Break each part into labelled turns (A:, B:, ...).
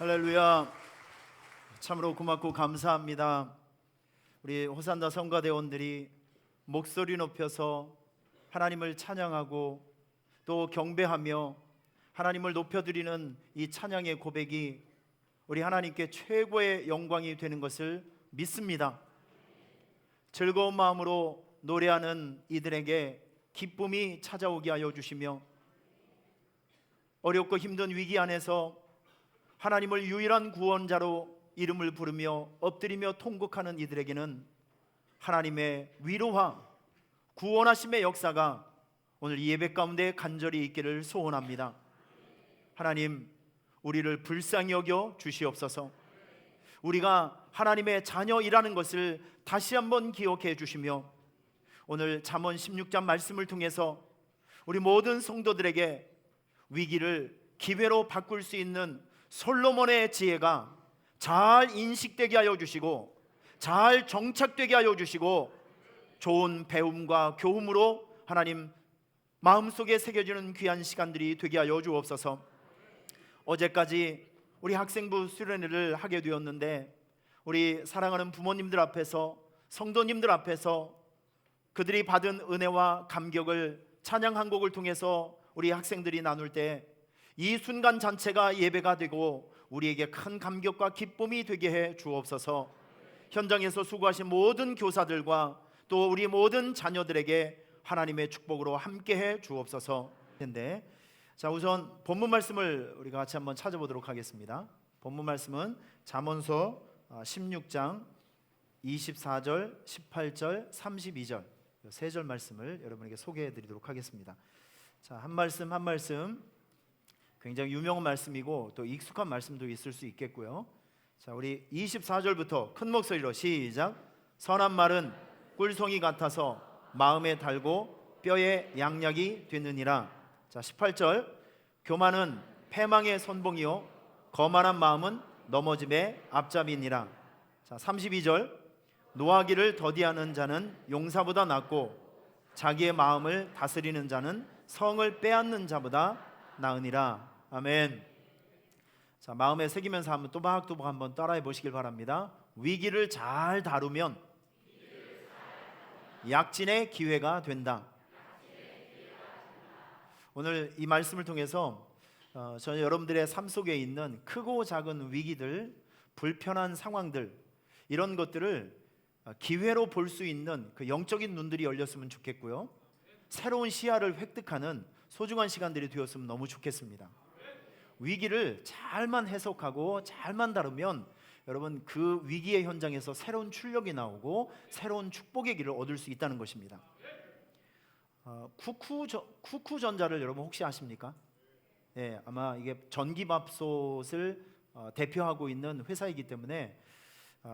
A: 할렐루야. 참으로 고맙고 감사합니다. 우리 호산나 성가대원들이 목소리 높여서 하나님을 찬양하고 또 경배하며 하나님을 높여드리는 이 찬양의 고백이 우리 하나님께 최고의 영광이 되는 것을 믿습니다. 즐거운 마음으로 노래하는 이들에게 기쁨이 찾아오게 하여 주시며, 어렵고 힘든 위기 안에서 하나님을 유일한 구원자로 이름을 부르며 엎드리며 통곡하는 이들에게는 하나님의 위로와 구원하심의 역사가 오늘 이 예배 가운데 간절히 있기를 소원합니다. 하나님, 우리를 불쌍히 여겨 주시옵소서. 우리가 하나님의 자녀이라는 것을 다시 한번 기억해 주시며, 오늘 잠언 16장 말씀을 통해서 우리 모든 성도들에게 위기를 기회로 바꿀 수 있는 솔로몬의 지혜가 잘 인식되게 하여 주시고 잘 정착되게 하여 주시고, 좋은 배움과 교훈으로 하나님 마음속에 새겨지는 귀한 시간들이 되게 하여 주옵소서. 어제까지 우리 학생부 수련회를 하게 되었는데, 우리 사랑하는 부모님들 앞에서, 성도님들 앞에서 그들이 받은 은혜와 감격을 찬양 한 곡을 통해서 우리 학생들이 나눌 때 이 순간 잔체가 예배가 되고 우리에게 큰 감격과 기쁨이 되게 해 주옵소서. 현장에서 수고하신 모든 교사들과 또 우리 모든 자녀들에게 하나님의 축복으로 함께 해 주옵소서. 자, 우선 본문 말씀을 우리가 같이 한번 찾아보도록 하겠습니다. 본문 말씀은 잠언서 16장 24절, 18절, 32절 세 절 말씀을 여러분에게 소개해 드리도록 하겠습니다. 자, 한 말씀 한 말씀 굉장히 유명한 말씀이고 또 익숙한 말씀도 있을 수 있겠고요. 자, 우리 24절부터 큰 목소리로 시작. 선한 말은 꿀송이 같아서 마음에 달고 뼈에 양약이 되느니라. 자, 18절. 교만은 패망의 선봉이요 거만한 마음은 넘어짐의 앞잡이니라. 자, 32절. 노하기를 더디하는 자는 용사보다 낫고 자기의 마음을 다스리는 자는 성을 빼앗는 자보다 나으니라. 아멘. 자, 마음에 새기면서 한번 또박또박 한번 따라해 보시길 바랍니다. 위기를 잘 다루면 약진의 기회가 된다. 오늘 이 말씀을 통해서 저는 여러분들의 삶 속에 있는 크고 작은 위기들, 불편한 상황들, 이런 것들을 기회로 볼 수 있는 그 영적인 눈들이 열렸으면 좋겠고요, 새로운 시야를 획득하는 소중한 시간들이 되었으면 너무 좋겠습니다. 위기를 잘만 해석하고 잘만 다루면 여러분, 그 위기의 현장에서 새로운 출력이 나오고 새로운 축복의 길을 얻을 수 있다는 것입니다. 쿠쿠전자를 여러분 혹시 아십니까? 예, 아마 이게 전기밥솥을 대표하고 있는 회사이기 때문에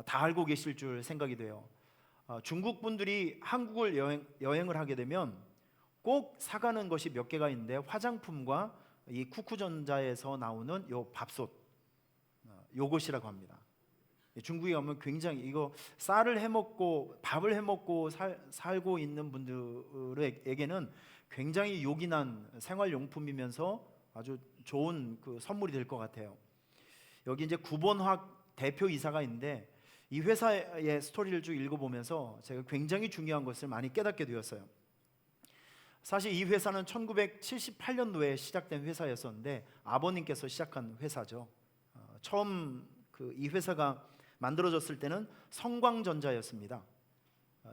A: 다 알고 계실 줄 생각이 돼요. 중국 분들이 한국을 여행을 하게 되면 꼭 사가는 것이 몇 개가 있는데, 화장품과 이 쿠쿠전자에서 나오는 요 밥솥, 요것이라고 합니다. 중국에 가면 굉장히 이거 쌀을 해먹고 밥을 해먹고 살고 있는 분들에게는 굉장히 요긴한 생활용품이면서 아주 좋은 그 선물이 될 것 같아요. 여기 이제 구본학 대표이사가 있는데, 이 회사의 스토리를 쭉 읽어보면서 제가 굉장히 중요한 것을 많이 깨닫게 되었어요. 사실 이 회사는 1978년도에 시작된 회사였었는데, 아버님께서 시작한 회사죠. 처음 이 회사가 만들어졌을 때는 성광전자였습니다.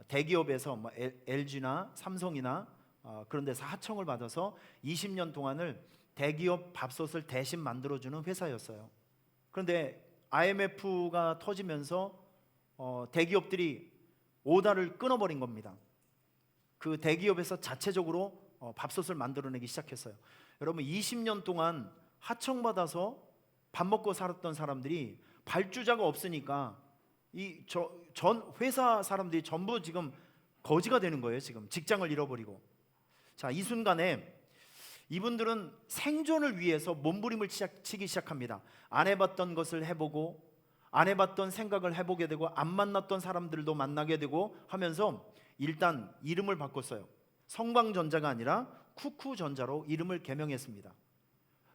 A: 대기업에서 뭐 LG나 삼성이나 그런 데서 하청을 받아서 20년 동안을 대기업 밥솥을 대신 만들어주는 회사였어요. 그런데 IMF가 터지면서 대기업들이 오다를 끊어버린 겁니다. 그 대기업에서 자체적으로 밥솥을 만들어내기 시작했어요. 여러분, 20년 동안 하청받아서 밥 먹고 살았던 사람들이 발주자가 없으니까 전 회사 사람들이 전부 지금 거지가 되는 거예요. 지금 직장을 잃어버리고. 자, 이 순간에 이분들은 생존을 위해서 몸부림을 치기 시작합니다. 안 해봤던 것을 해보고, 안 해봤던 생각을 해보게 되고, 안 만났던 사람들도 만나게 되고 하면서 일단 이름을 바꿨어요. 성광전자가 아니라 쿠쿠전자로 이름을 개명했습니다.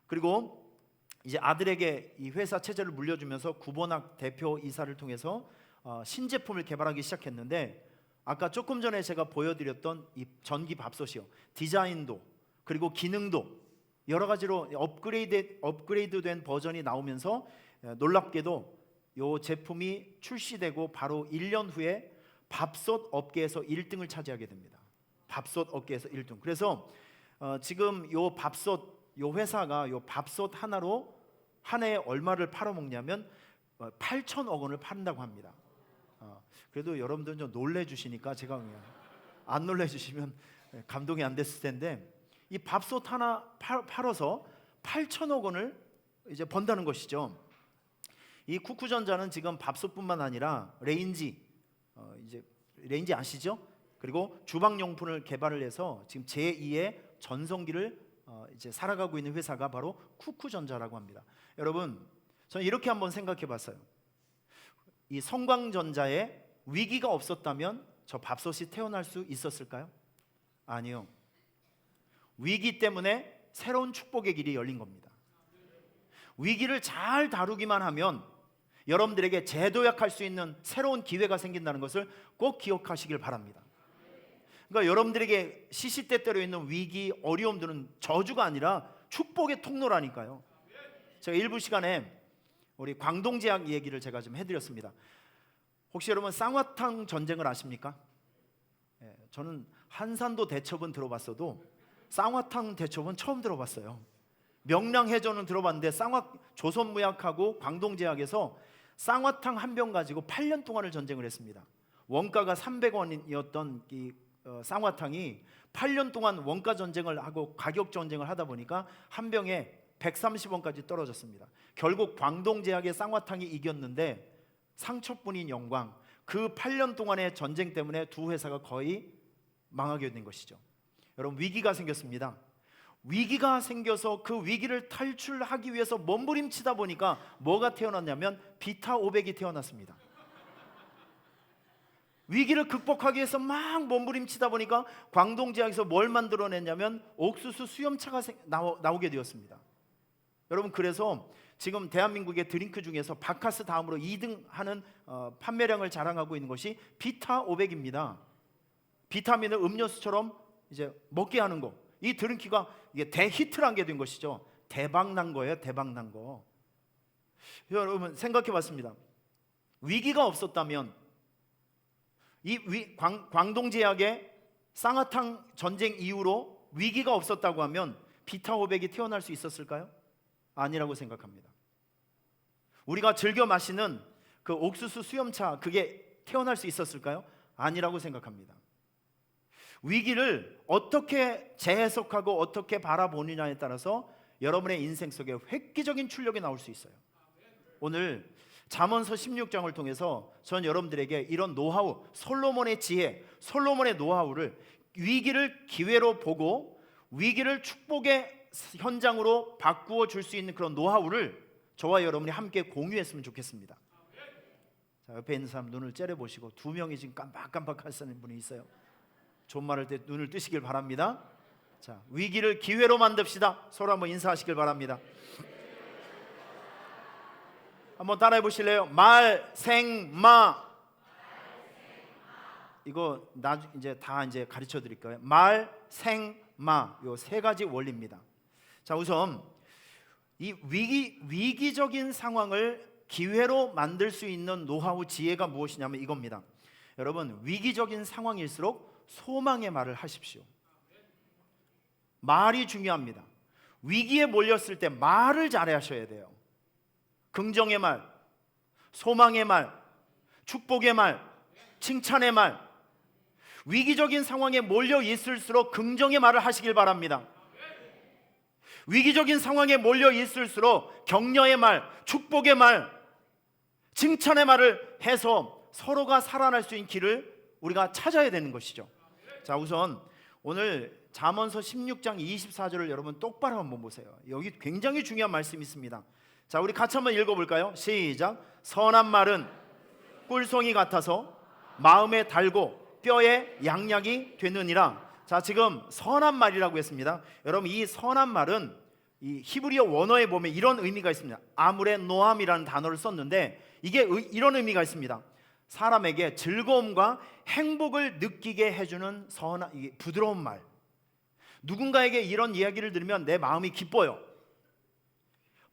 A: 그리고 이제 아들에게 이 회사 체제를 물려주면서 구본학 대표 이사를 통해서 신제품을 개발하기 시작했는데, 아까 조금 전에 제가 보여드렸던 이 전기 밥솥이요, 디자인도 그리고 기능도 여러 가지로 업그레이드된 버전이 나오면서 놀랍게도 이 제품이 출시되고 바로 1년 후에 밥솥 업계에서 1등을 차지하게 됩니다. 밥솥 업계에서 1등. 그래서 지금 요 회사가 요 밥솥 하나로 한 해에 얼마를 팔아먹냐면 8천억 원을 판다고 합니다. 그래도 여러분들은 좀 놀래주시니까 제가 그냥 안 놀래주시면 감동이 안 됐을 텐데, 이 밥솥 하나 팔아서 8천억 원을 이제 번다는 것이죠. 이 쿠쿠전자는 지금 밥솥뿐만 아니라 레인지, 이제 레인지 아시죠? 그리고 주방용품을 개발을 해서 지금 제2의 전성기를 이제 살아가고 있는 회사가 바로 쿠쿠전자라고 합니다. 여러분, 저는 이렇게 한번 생각해봤어요. 이 성광전자에 위기가 없었다면 저 밥솥이 태어날 수 있었을까요? 아니요. 위기 때문에 새로운 축복의 길이 열린 겁니다. 위기를 잘 다루기만 하면 여러분들에게 재도약할 수 있는 새로운 기회가 생긴다는 것을 꼭 기억하시길 바랍니다. 그러니까 여러분들에게 시시때때로 있는 위기, 어려움들은 저주가 아니라 축복의 통로라니까요. 제가 일부 시간에 우리 광동제약 얘기를 제가 좀 해드렸습니다. 혹시 여러분 쌍화탕 전쟁을 아십니까? 저는 한산도 대첩은 들어봤어도 쌍화탕 대첩은 처음 들어봤어요. 명량해전은 들어봤는데 조선무약하고 광동제약에서 쌍화탕 한 병 가지고 8년 동안을 전쟁을 했습니다. 원가가 300원이었던 이 쌍화탕이 8년 동안 원가 전쟁을 하고 가격 전쟁을 하다 보니까 한 병에 130원까지 떨어졌습니다. 결국 광동제약의 쌍화탕이 이겼는데 상처뿐인 영광, 그 8년 동안의 전쟁 때문에 두 회사가 거의 망하게 된 것이죠. 여러분, 위기가 생겼습니다. 위기가 생겨서 그 위기를 탈출하기 위해서 몸부림치다 보니까 뭐가 태어났냐면 비타 500이 태어났습니다. 위기를 극복하기 위해서 막 몸부림치다 보니까 광동제약에서 뭘 만들어냈냐면 옥수수 수염차가 나오게 되었습니다. 여러분, 그래서 지금 대한민국의 드링크 중에서 바카스 다음으로 2등 하는 판매량을 자랑하고 있는 것이 비타 500입니다. 비타민을 음료수처럼 이제 먹게 하는 거, 이 드링크가 이게 대히트를 하게 된 것이죠. 대박 난 거예요. 대박 난 거. 여러분, 생각해 봤습니다. 위기가 없었다면 광동제약의 쌍화탕 전쟁 이후로 위기가 없었다고 하면 비타 500이 태어날 수 있었을까요? 아니라고 생각합니다. 우리가 즐겨 마시는 그 옥수수 수염차, 그게 태어날 수 있었을까요? 아니라고 생각합니다. 위기를 어떻게 재해석하고 어떻게 바라보느냐에 따라서 여러분의 인생 속에 획기적인 출력이 나올 수 있어요. 오늘 잠언서 16장을 통해서 전 여러분들에게 이런 노하우, 솔로몬의 지혜, 솔로몬의 노하우를, 위기를 기회로 보고 위기를 축복의 현장으로 바꾸어 줄 수 있는 그런 노하우를 저와 여러분이 함께 공유했으면 좋겠습니다. 자, 옆에 있는 사람 눈을 째려보시고, 두 명이 지금 깜빡깜빡 하시는 분이 있어요. 존말할 때 눈을 뜨시길 바랍니다. 자, 위기를 기회로 만듭시다. 서로 한번 인사하시길 바랍니다. 한번 따라해 보실래요? 말생마. 이거 이제 다 이제 가르쳐 드릴 거예요. 말생마, 요 세 가지 원리입니다. 자, 우선 이 위기적인 상황을 기회로 만들 수 있는 노하우, 지혜가 무엇이냐면 이겁니다. 여러분, 위기적인 상황일수록 소망의 말을 하십시오. 말이 중요합니다. 위기에 몰렸을 때 말을 잘하셔야 돼요. 긍정의 말, 소망의 말, 축복의 말, 칭찬의 말. 위기적인 상황에 몰려 있을수록 긍정의 말을 하시길 바랍니다. 위기적인 상황에 몰려 있을수록 격려의 말, 축복의 말, 칭찬의 말을 해서 서로가 살아날 수 있는 길을 우리가 찾아야 되는 것이죠. 자, 우선 오늘 잠언서 16장 24절을 여러분 똑바로 한번 보세요. 여기 굉장히 중요한 말씀이 있습니다. 자, 우리 같이 한번 읽어볼까요? 시작. 선한 말은 꿀송이 같아서 마음에 달고 뼈에 양약이 되느니라. 자, 지금 선한 말이라고 했습니다. 여러분, 이 선한 말은 이 히브리어 원어에 보면 이런 의미가 있습니다. 아무레 노함이라는 단어를 썼는데 이게 이런 의미가 있습니다. 사람에게 즐거움과 행복을 느끼게 해주는 선한 부드러운 말. 누군가에게 이런 이야기를 들으면 내 마음이 기뻐요.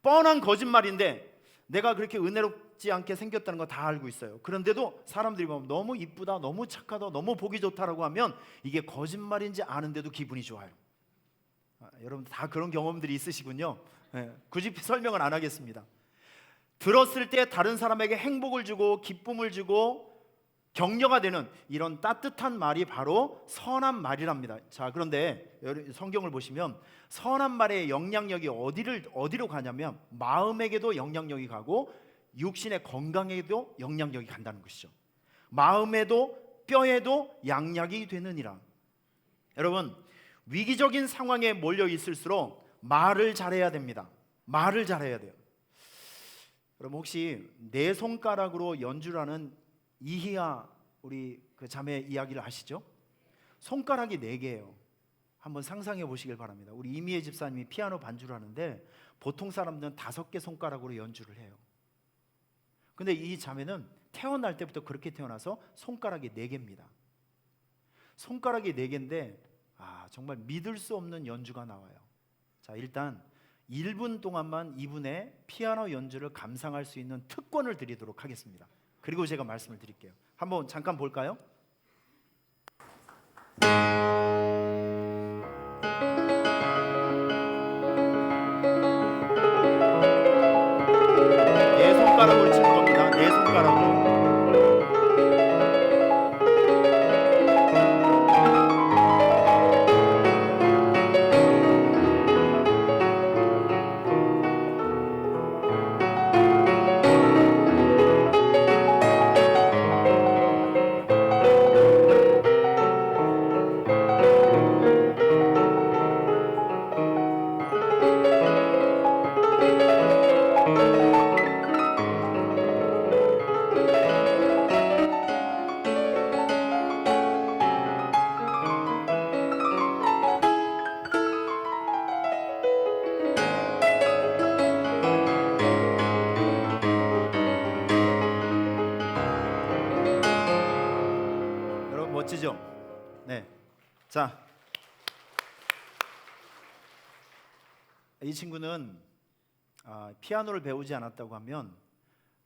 A: 뻔한 거짓말인데 내가 그렇게 은혜롭지 않게 생겼다는 거 다 알고 있어요. 그런데도 사람들이 보면 너무 이쁘다, 너무 착하다, 너무 보기 좋다라고 하면 이게 거짓말인지 아는데도 기분이 좋아요. 여러분 다 그런 경험들이 있으시군요. 굳이 설명을 안 하겠습니다. 들었을 때 다른 사람에게 행복을 주고 기쁨을 주고 격려가 되는 이런 따뜻한 말이 바로 선한 말이랍니다. 자, 그런데 성경을 보시면 선한 말의 영향력이 어디로 가냐면 마음에게도 영향력이 가고 육신의 건강에도 영향력이 간다는 것이죠. 마음에도 뼈에도 양약이 되느니라. 여러분, 위기적인 상황에 몰려 있을수록 말을 잘해야 됩니다. 말을 잘해야 돼요. 여러분 혹시 네 손가락으로 연주를 하는 이희아 우리 그 자매 이야기를 아시죠? 손가락이 4개예요. 한번 상상해 보시길 바랍니다. 우리 이미애 집사님이 피아노 반주를 하는데 보통 사람들은 5개 손가락으로 연주를 해요. 근데 이 자매는 태어날 때부터 그렇게 태어나서 손가락이 4개입니다. 손가락이 4개인데 정말 믿을 수 없는 연주가 나와요. 자, 일단 1분 동안만 이분의 피아노 연주를 감상할 수 있는 특권을 드리도록 하겠습니다. 그리고 제가 말씀을 드릴게요. 한번 잠깐 볼까요? 네 손가락으로 치는 겁니다. 네 손가락으로. 멋지죠? 네. 자, 이 친구는 피아노를 배우지 않았다고 하면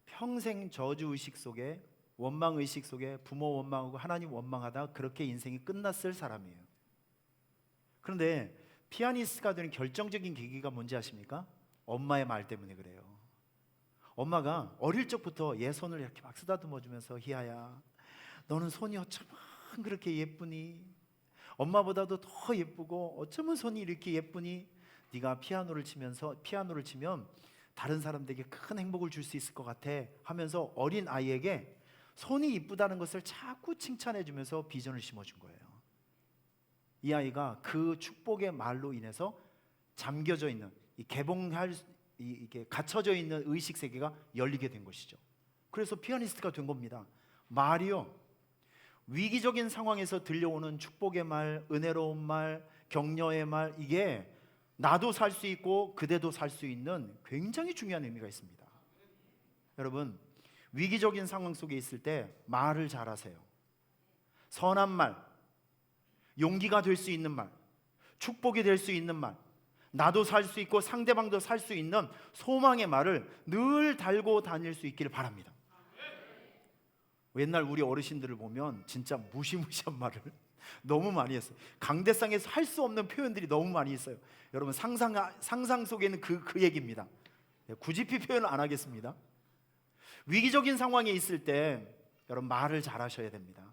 A: 평생 저주의식 속에 원망의식 속에 부모 원망하고 하나님 원망하다 그렇게 인생이 끝났을 사람이에요. 그런데 피아니스트가 되는 결정적인 계기가 뭔지 아십니까? 엄마의 말 때문에 그래요. 엄마가 어릴 적부터 얘 손을 이렇게 막 쓰다듬어 주면서 희아야 너는 손이 어쩌면 그렇게 예쁘니? 엄마보다도 더 예쁘고 어쩌면 손이 이렇게 예쁘니? 네가 피아노를 치면 다른 사람들에게 큰 행복을 줄 수 있을 것 같아 하면서 어린 아이에게 손이 이쁘다는 것을 자꾸 칭찬해 주면서 비전을 심어준 거예요. 이 아이가 그 축복의 말로 인해서 잠겨져 있는 이게 갇혀져 있는 의식 세계가 열리게 된 것이죠. 그래서 피아니스트가 된 겁니다. 말이요, 위기적인 상황에서 들려오는 축복의 말, 은혜로운 말, 격려의 말, 이게 나도 살 수 있고 그대도 살 수 있는 굉장히 중요한 의미가 있습니다. 여러분, 위기적인 상황 속에 있을 때 말을 잘하세요. 선한 말, 용기가 될 수 있는 말, 축복이 될 수 있는 말, 나도 살 수 있고 상대방도 살 수 있는 소망의 말을 늘 달고 다닐 수 있기를 바랍니다. 옛날 우리 어르신들을 보면 진짜 무시무시한 말을 너무 많이 했어요. 강대상에서 할 수 없는 표현들이 너무 많이 있어요. 여러분 상상 속에는 그 얘기입니다. 굳이 표현을 안 하겠습니다. 위기적인 상황에 있을 때 여러분 말을 잘하셔야 됩니다.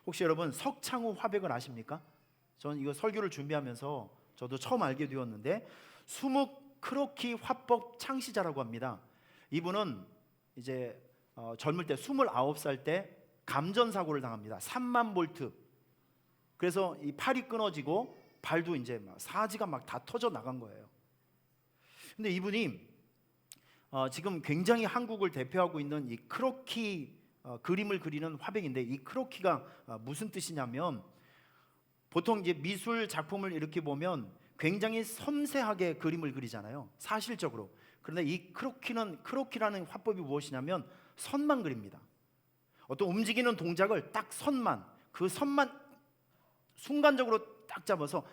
A: 혹시 여러분 석창후 화백을 아십니까? 저는 이거 설교를 준비하면서 저도 처음 알게 되었는데 수묵 크로키 화법 창시자라고 합니다. 이분은 이제 젊을 때 29살 때 감전사고를 당합니다. 3만 볼트. 그래서 이 팔이 끊어지고 발도 이제 사지가 막 다 터져 나간 거예요. 근데 이분이 지금 굉장히 한국을 대표하고 있는 이 크로키 그림을 그리는 화백인데, 이 크로키가 무슨 뜻이냐면 보통 이제 미술 작품을 이렇게 보면 굉장히 섬세하게 그림을 그리잖아요, 사실적으로. 그런데 이 크로키라는 화법이 무엇이냐면 선만 그립니다. 어떤 움직이는 동작을 딱 그 선만 순간적으로 딱 잡아서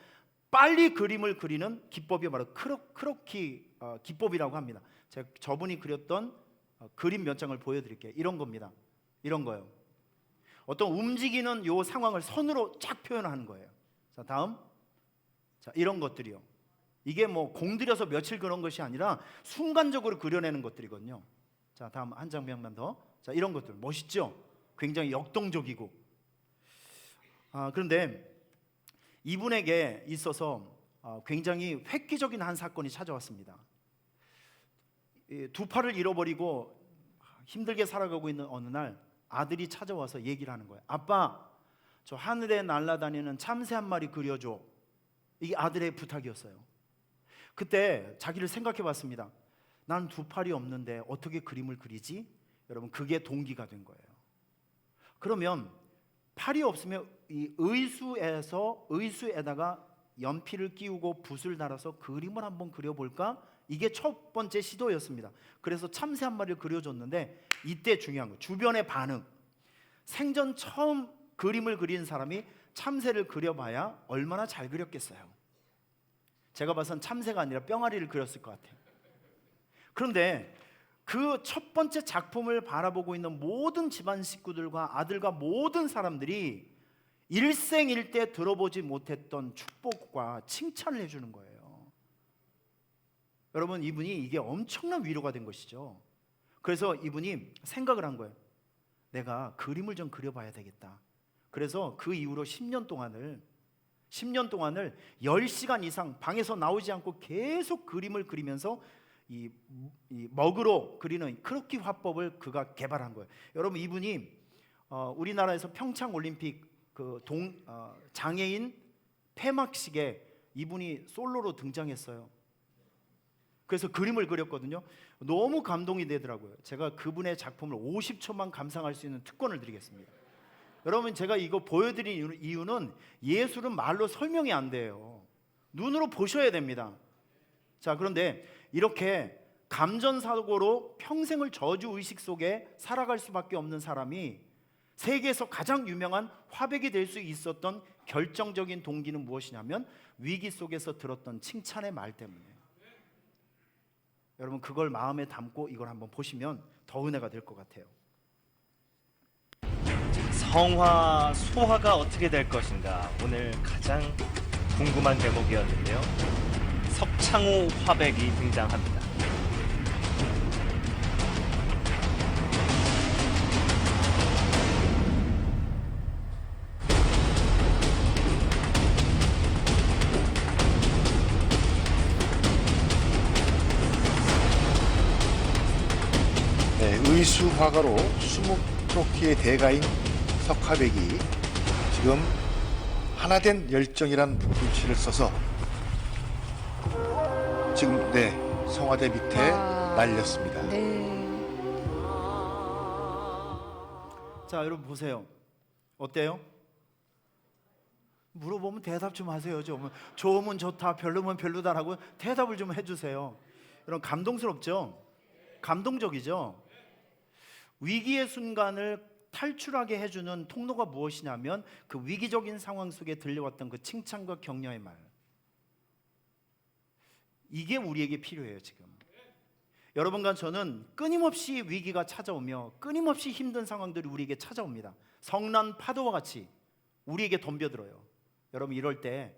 A: 빨리 그림을 그리는 기법이 바로 크로키 기법이라고 합니다. 제가 저분이 그렸던 그림 몇 장을 보여드릴게요. 이런 겁니다. 이런 거요. 어떤 움직이는 요 상황을 선으로 쫙 표현하는 거예요. 자, 다음. 자, 이런 것들이요. 이게 뭐 공들여서 며칠 그런 것이 아니라 순간적으로 그려내는 것들이거든요. 자, 다음 한 장면만 더. 자, 이런 것들 멋있죠? 굉장히 역동적이고. 그런데 이분에게 있어서 굉장히 획기적인 한 사건이 찾아왔습니다. 두 팔을 잃어버리고 힘들게 살아가고 있는 어느 날 아들이 찾아와서 얘기를 하는 거예요. 아빠, 저 하늘에 날아다니는 참새 한 마리 그려줘. 이게 아들의 부탁이었어요. 그때 자기를 생각해 봤습니다. 난 두 팔이 없는데 어떻게 그림을 그리지? 여러분, 그게 동기가 된 거예요. 그러면 팔이 없으면 이 의수에다가 연필을 끼우고 붓을 달아서 그림을 한번 그려볼까? 이게 첫 번째 시도였습니다. 그래서 참새 한 마리를 그려줬는데, 이때 중요한 거, 주변의 반응. 생전 처음 그림을 그린 사람이 참새를 그려봐야 얼마나 잘 그렸겠어요. 제가 봐선 참새가 아니라 뿅아리를 그렸을 것 같아요. 그런데 그 첫 번째 작품을 바라보고 있는 모든 집안 식구들과 아들과 모든 사람들이 일생일대 들어보지 못했던 축복과 칭찬을 해주는 거예요. 여러분, 이분이 이게 엄청난 위로가 된 것이죠. 그래서 이분이 생각을 한 거예요. 내가 그림을 좀 그려봐야 되겠다. 그래서 그 이후로 10년 동안을 10시간 이상 방에서 나오지 않고 계속 그림을 그리면서 이 먹으로 그리는 크로키 화법을 그가 개발한 거예요. 여러분, 이분이 우리나라에서 평창 올림픽 장애인 폐막식에 이분이 솔로로 등장했어요. 그래서 그림을 그렸거든요. 너무 감동이 되더라고요. 제가 그분의 작품을 50초만 감상할 수 있는 특권을 드리겠습니다. 여러분, 제가 이거 보여드린 이유는 예술은 말로 설명이 안 돼요. 눈으로 보셔야 됩니다. 자, 그런데 이렇게 감전사고로 평생을 저주의식 속에 살아갈 수밖에 없는 사람이 세계에서 가장 유명한 화백이 될 수 있었던 결정적인 동기는 무엇이냐면 위기 속에서 들었던 칭찬의 말 때문이에요. 여러분, 그걸 마음에 담고 이걸 한번 보시면 더 은혜가 될 것 같아요.
B: 성화, 소화가 어떻게 될 것인가, 오늘 가장 궁금한 대목이었는데요. 석창호 화백이 등장합니다.
C: 네, 의수 화가로 수묵 크로키의 대가인 석화백이 지금 하나된 열정이란 글씨를 써서 지금 성화대 밑에 날렸습니다.
A: 자, 여러분 보세요. 어때요? 물어보면 대답 좀 하세요. 좀 좋으면 좋다, 별로면 별로다라고 대답을 좀 해주세요. 여러분, 감동스럽죠? 감동적이죠? 위기의 순간을 탈출하게 해주는 통로가 무엇이냐면 그 위기적인 상황 속에 들려왔던 그 칭찬과 격려의 말. 이게 우리에게 필요해요. 지금 여러분과 저는 끊임없이 위기가 찾아오며 끊임없이 힘든 상황들이 우리에게 찾아옵니다. 성난 파도와 같이 우리에게 덤벼들어요. 여러분, 이럴 때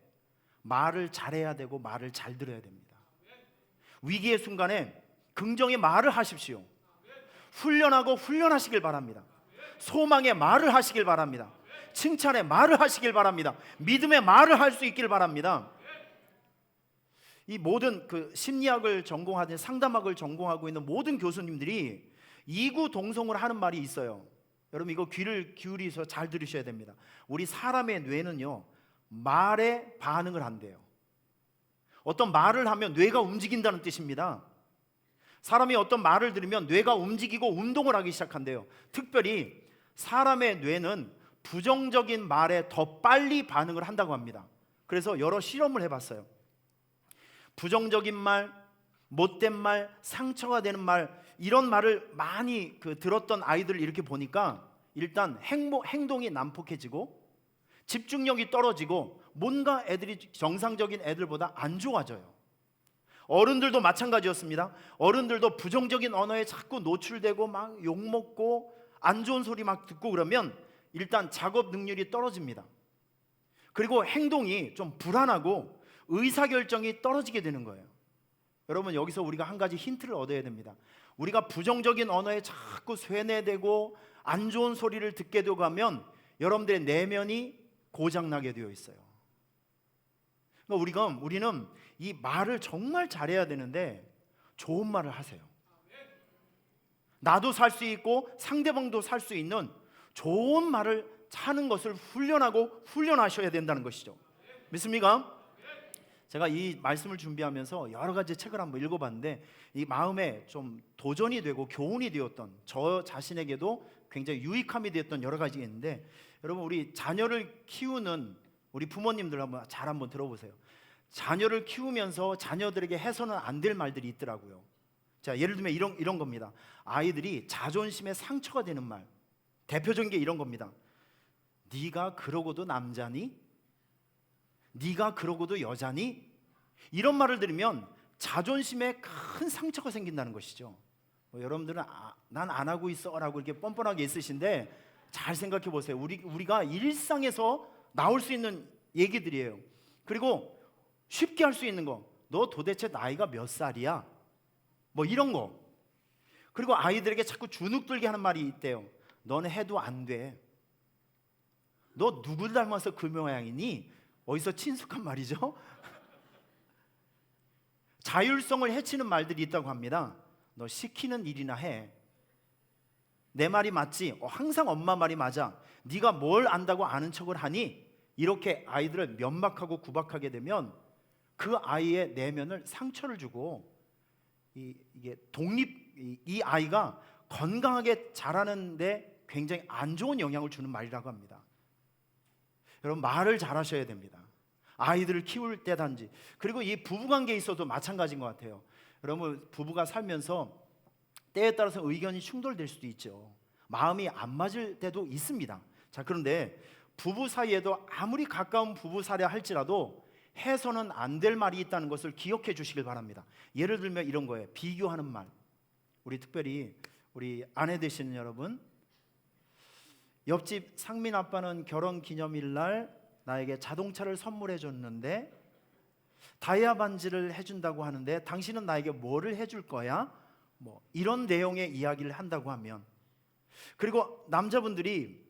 A: 말을 잘해야 되고 말을 잘 들어야 됩니다. 위기의 순간에 긍정의 말을 하십시오. 훈련하고 훈련하시길 바랍니다. 소망의 말을 하시길 바랍니다. 칭찬의 말을 하시길 바랍니다. 믿음의 말을 할 수 있길 바랍니다. 이 모든 심리학을 전공하든 상담학을 전공하고 있는 모든 교수님들이 이구동성으로 하는 말이 있어요. 여러분, 이거 귀를 기울이서 잘 들으셔야 됩니다. 우리 사람의 뇌는요, 말에 반응을 한대요. 어떤 말을 하면 뇌가 움직인다는 뜻입니다. 사람이 어떤 말을 들으면 뇌가 움직이고 운동을 하기 시작한대요. 특별히 사람의 뇌는 부정적인 말에 더 빨리 반응을 한다고 합니다. 그래서 여러 실험을 해봤어요. 부정적인 말, 못된 말, 상처가 되는 말, 이런 말을 많이 들었던 아이들을 이렇게 보니까 일단 행동이 난폭해지고 집중력이 떨어지고 뭔가 애들이 정상적인 애들보다 안 좋아져요. 어른들도 마찬가지였습니다. 어른들도 부정적인 언어에 자꾸 노출되고 막 욕먹고 안 좋은 소리 막 듣고 그러면 일단 작업 능률이 떨어집니다. 그리고 행동이 좀 불안하고 의사결정이 떨어지게 되는 거예요. 여러분, 여기서 우리가 한 가지 힌트를 얻어야 됩니다. 우리가 부정적인 언어에 자꾸 쇠뇌되고 안 좋은 소리를 듣게 되고 하면 여러분들의 내면이 고장나게 되어 있어요. 그러니까 우리는 이 말을 정말 잘해야 되는데 좋은 말을 하세요. 나도 살 수 있고 상대방도 살 수 있는 좋은 말을 하는 것을 훈련하셔야 된다는 것이죠. 믿습니까? 제가 이 말씀을 준비하면서 여러 가지 책을 한번 읽어봤는데 이 마음에 좀 도전이 되고 교훈이 되었던, 저 자신에게도 굉장히 유익함이 되었던 여러 가지가 있는데, 여러분, 우리 자녀를 키우는 우리 부모님들 한번 들어보세요. 자녀를 키우면서 자녀들에게 해서는 안 될 말들이 있더라고요. 자, 예를 들면 이런 겁니다. 아이들이 자존심에 상처가 되는 말, 대표적인 게 이런 겁니다. 네가 그러고도 남자니? 네가 그러고도 여자니? 이런 말을 들으면 자존심에 큰 상처가 생긴다는 것이죠. 여러분들은 난 안 하고 있어 라고 이렇게 뻔뻔하게 있으신데 잘 생각해 보세요. 우리가 일상에서 나올 수 있는 얘기들이에요. 그리고 쉽게 할 수 있는 거, 너 도대체 나이가 몇 살이야? 뭐 이런 거. 그리고 아이들에게 자꾸 주눅들게 하는 말이 있대요. 너는 해도 안 돼. 너 누굴 닮아서 그 모양이니? 어디서 친숙한 말이죠? 자율성을 해치는 말들이 있다고 합니다. 너 시키는 일이나 해. 내 말이 맞지? 항상 엄마 말이 맞아. 네가 뭘 안다고 아는 척을 하니? 이렇게 아이들을 면박하고 구박하게 되면 그 아이의 내면을 상처를 주고 이 아이가 건강하게 자라는데 굉장히 안 좋은 영향을 주는 말이라고 합니다. 여러분, 말을 잘하셔야 됩니다. 아이들을 키울 때든지. 그리고 이 부부관계에 있어도 마찬가지인 것 같아요. 여러분, 부부가 살면서 때에 따라서 의견이 충돌될 수도 있죠. 마음이 안 맞을 때도 있습니다. 자, 그런데 부부 사이에도 아무리 가까운 부부 사이라 할지라도 해서는 안 될 말이 있다는 것을 기억해 주시길 바랍니다. 예를 들면 이런 거예요. 비교하는 말. 특별히 우리 아내 되시는 여러분, 옆집 상민 아빠는 결혼 기념일 날 나에게 자동차를 선물해 줬는데 다이아 반지를 해준다고 하는데 당신은 나에게 뭐를 해줄 거야? 뭐 이런 내용의 이야기를 한다고 하면, 그리고 남자분들이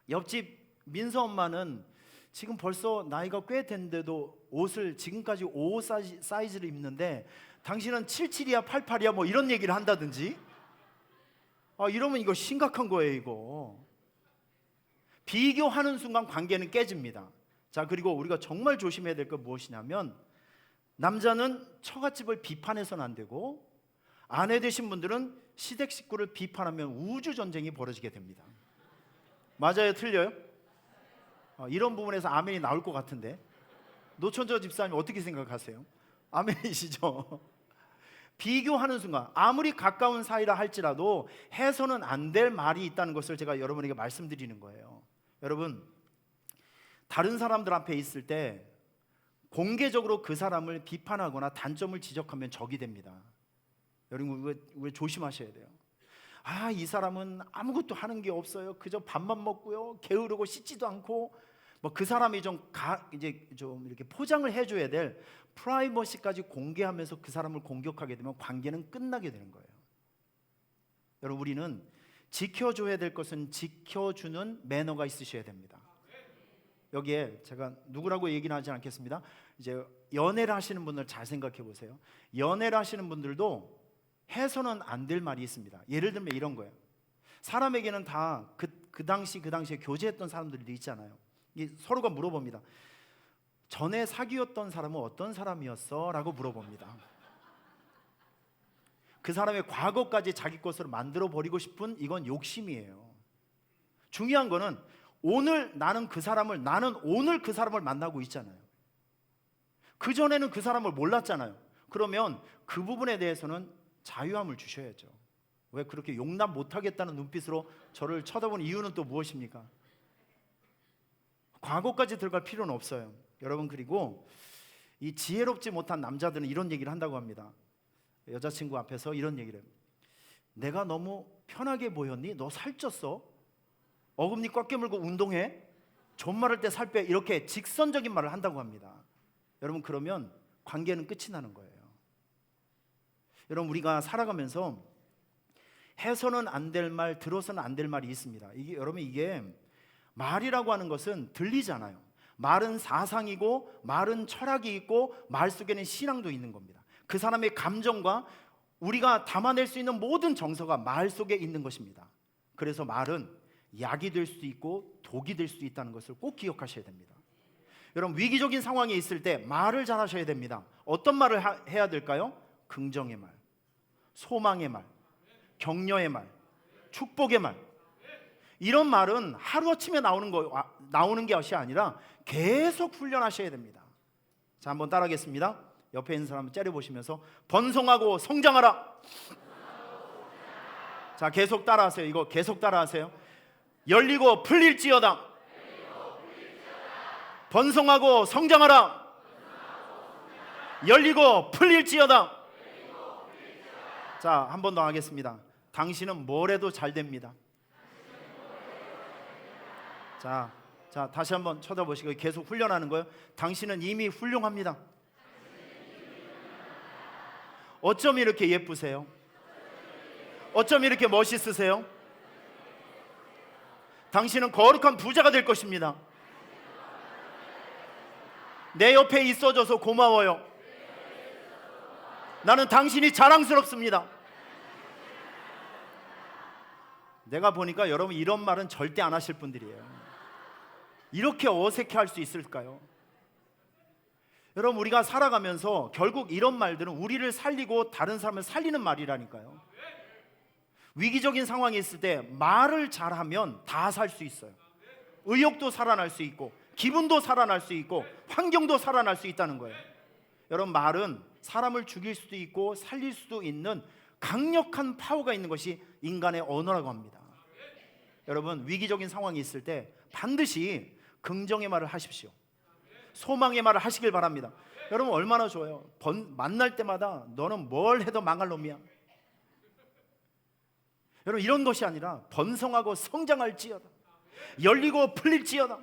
A: 옆집 민서 엄마는 지금 벌써 나이가 꽤 됐는데도 옷을 지금까지 55 사이즈를 입는데 당신은 77이야 88이야 뭐 이런 얘기를 한다든지, 이러면 이거 심각한 거예요. 이거 비교하는 순간 관계는 깨집니다. 자, 그리고 우리가 정말 조심해야 될 건 무엇이냐면, 남자는 처갓집을 비판해서는 안 되고 아내 되신 분들은 시댁 식구를 비판하면 우주 전쟁이 벌어지게 됩니다. 맞아요, 틀려요? 이런 부분에서 아멘이 나올 것 같은데 노천저 집사님 어떻게 생각하세요? 아멘이시죠? 비교하는 순간 아무리 가까운 사이라 할지라도 해서는 안 될 말이 있다는 것을 제가 여러분에게 말씀드리는 거예요. 여러분, 다른 사람들 앞에 있을 때 공개적으로 그 사람을 비판하거나 단점을 지적하면 적이 됩니다. 여러분, 왜 조심하셔야 돼요. 이 사람은 아무것도 하는 게 없어요. 그저 밥만 먹고요, 게으르고 씻지도 않고, 뭐 그 사람이 이제 좀 이렇게 포장을 해줘야 될 프라이버시까지 공개하면서 그 사람을 공격하게 되면 관계는 끝나게 되는 거예요. 여러분, 우리는 지켜줘야 될 것은 지켜주는 매너가 있으셔야 됩니다. 여기에 제가 누구라고 얘기는 하지 않겠습니다. 이제 연애를 하시는 분들 잘 생각해 보세요. 연애를 하시는 분들도 해서는 안 될 말이 있습니다. 예를 들면 이런 거예요. 사람에게는 다 그 당시에 교제했던 사람들도 있잖아요. 서로가 물어봅니다. 전에 사귀었던 사람은 어떤 사람이었어? 라고 물어봅니다. 그 사람의 과거까지 자기 것으로 만들어 버리고 싶은, 이건 욕심이에요. 중요한 거는 나는 오늘 그 사람을 만나고 있잖아요. 그전에는 그 사람을 몰랐잖아요. 그러면 그 부분에 대해서는 자유함을 주셔야죠. 왜 그렇게 용납 못하겠다는 눈빛으로 저를 쳐다보는 이유는 또 무엇입니까? 과거까지 들어갈 필요는 없어요. 여러분, 그리고 이 지혜롭지 못한 남자들은 이런 얘기를 한다고 합니다. 여자친구 앞에서 이런 얘기를 해요. 내가 너무 편하게 보였니? 너 살쪘어? 어금니 꽉 깨물고 운동해? 존말할 때 살 빼. 이렇게 직선적인 말을 한다고 합니다. 여러분, 그러면 관계는 끝이 나는 거예요. 여러분, 우리가 살아가면서 해서는 안 될 말, 들어서는 안 될 말이 있습니다. 여러분, 이게 말이라고 하는 것은 들리잖아요. 말은 사상이고 말은 철학이 있고 말 속에는 신앙도 있는 겁니다. 그 사람의 감정과 우리가 담아낼 수 있는 모든 정서가 말 속에 있는 것입니다. 그래서 말은 약이 될 수도 있고 독이 될 수도 있다는 것을 꼭 기억하셔야 됩니다. 여러분, 위기적인 상황에 있을 때 말을 잘 하셔야 됩니다. 어떤 말을 해야 될까요? 긍정의 말, 소망의 말, 격려의 말, 축복의 말. 이런 말은 하루아침에 나오는 것이 아니라 계속 훈련하셔야 됩니다. 자, 한번 따라하겠습니다. 옆에 있는 사람을 째려보시면서 번성하고 성장하라. 자, 계속 따라하세요. 이거 계속 따라하세요. 열리고 풀릴지어다. 번성하고 성장하라. 열리고 풀릴지어다. 자, 한 번 더 하겠습니다. 당신은 뭘 해도 잘 됩니다. 자, 다시 한번 쳐다보시고 계속 훈련하는 거예요. 당신은 이미 훌륭합니다. 어쩜 이렇게 예쁘세요? 어쩜 이렇게 멋있으세요? 당신은 거룩한 부자가 될 것입니다. 내 옆에 있어줘서 고마워요. 나는 당신이 자랑스럽습니다. 내가 보니까 여러분 이런 말은 절대 안 하실 분들이에요. 이렇게 어색해할 수 있을까요? 여러분, 우리가 살아가면서 결국 이런 말들은 우리를 살리고 다른 사람을 살리는 말이라니까요. 위기적인 상황이 있을 때 말을 잘하면 다 살 수 있어요. 의욕도 살아날 수 있고 기분도 살아날 수 있고 환경도 살아날 수 있다는 거예요. 여러분, 말은 사람을 죽일 수도 있고 살릴 수도 있는 강력한 파워가 있는 것이 인간의 언어라고 합니다. 여러분, 위기적인 상황이 있을 때 반드시 긍정의 말을 하십시오. 소망의 말을 하시길 바랍니다. 여러분, 얼마나 좋아요. 만날 때마다 너는 뭘 해도 망할 놈이야. 여러분, 이런 것이 아니라 번성하고 성장할지어다. 열리고 풀릴지어다.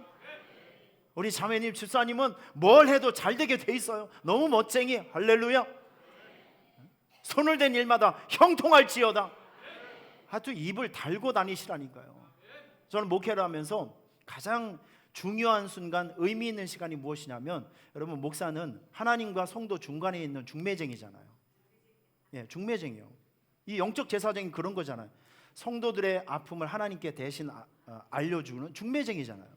A: 우리 자매님, 집사님은 뭘 해도 잘 되게 돼 있어요. 너무 멋쟁이. 할렐루야. 손을 댄 일마다 형통할지어다. 하여튼 입을 달고 다니시라니까요. 저는 목회를 하면서 가장 중요한 순간, 의미 있는 시간이 무엇이냐면, 여러분, 목사는 하나님과 성도 중간에 있는 중매쟁이잖아요. 예, 중매쟁이요. 이 영적 제사장이 그런 거잖아요. 성도들의 아픔을 하나님께 대신 알려주는 중매쟁이잖아요.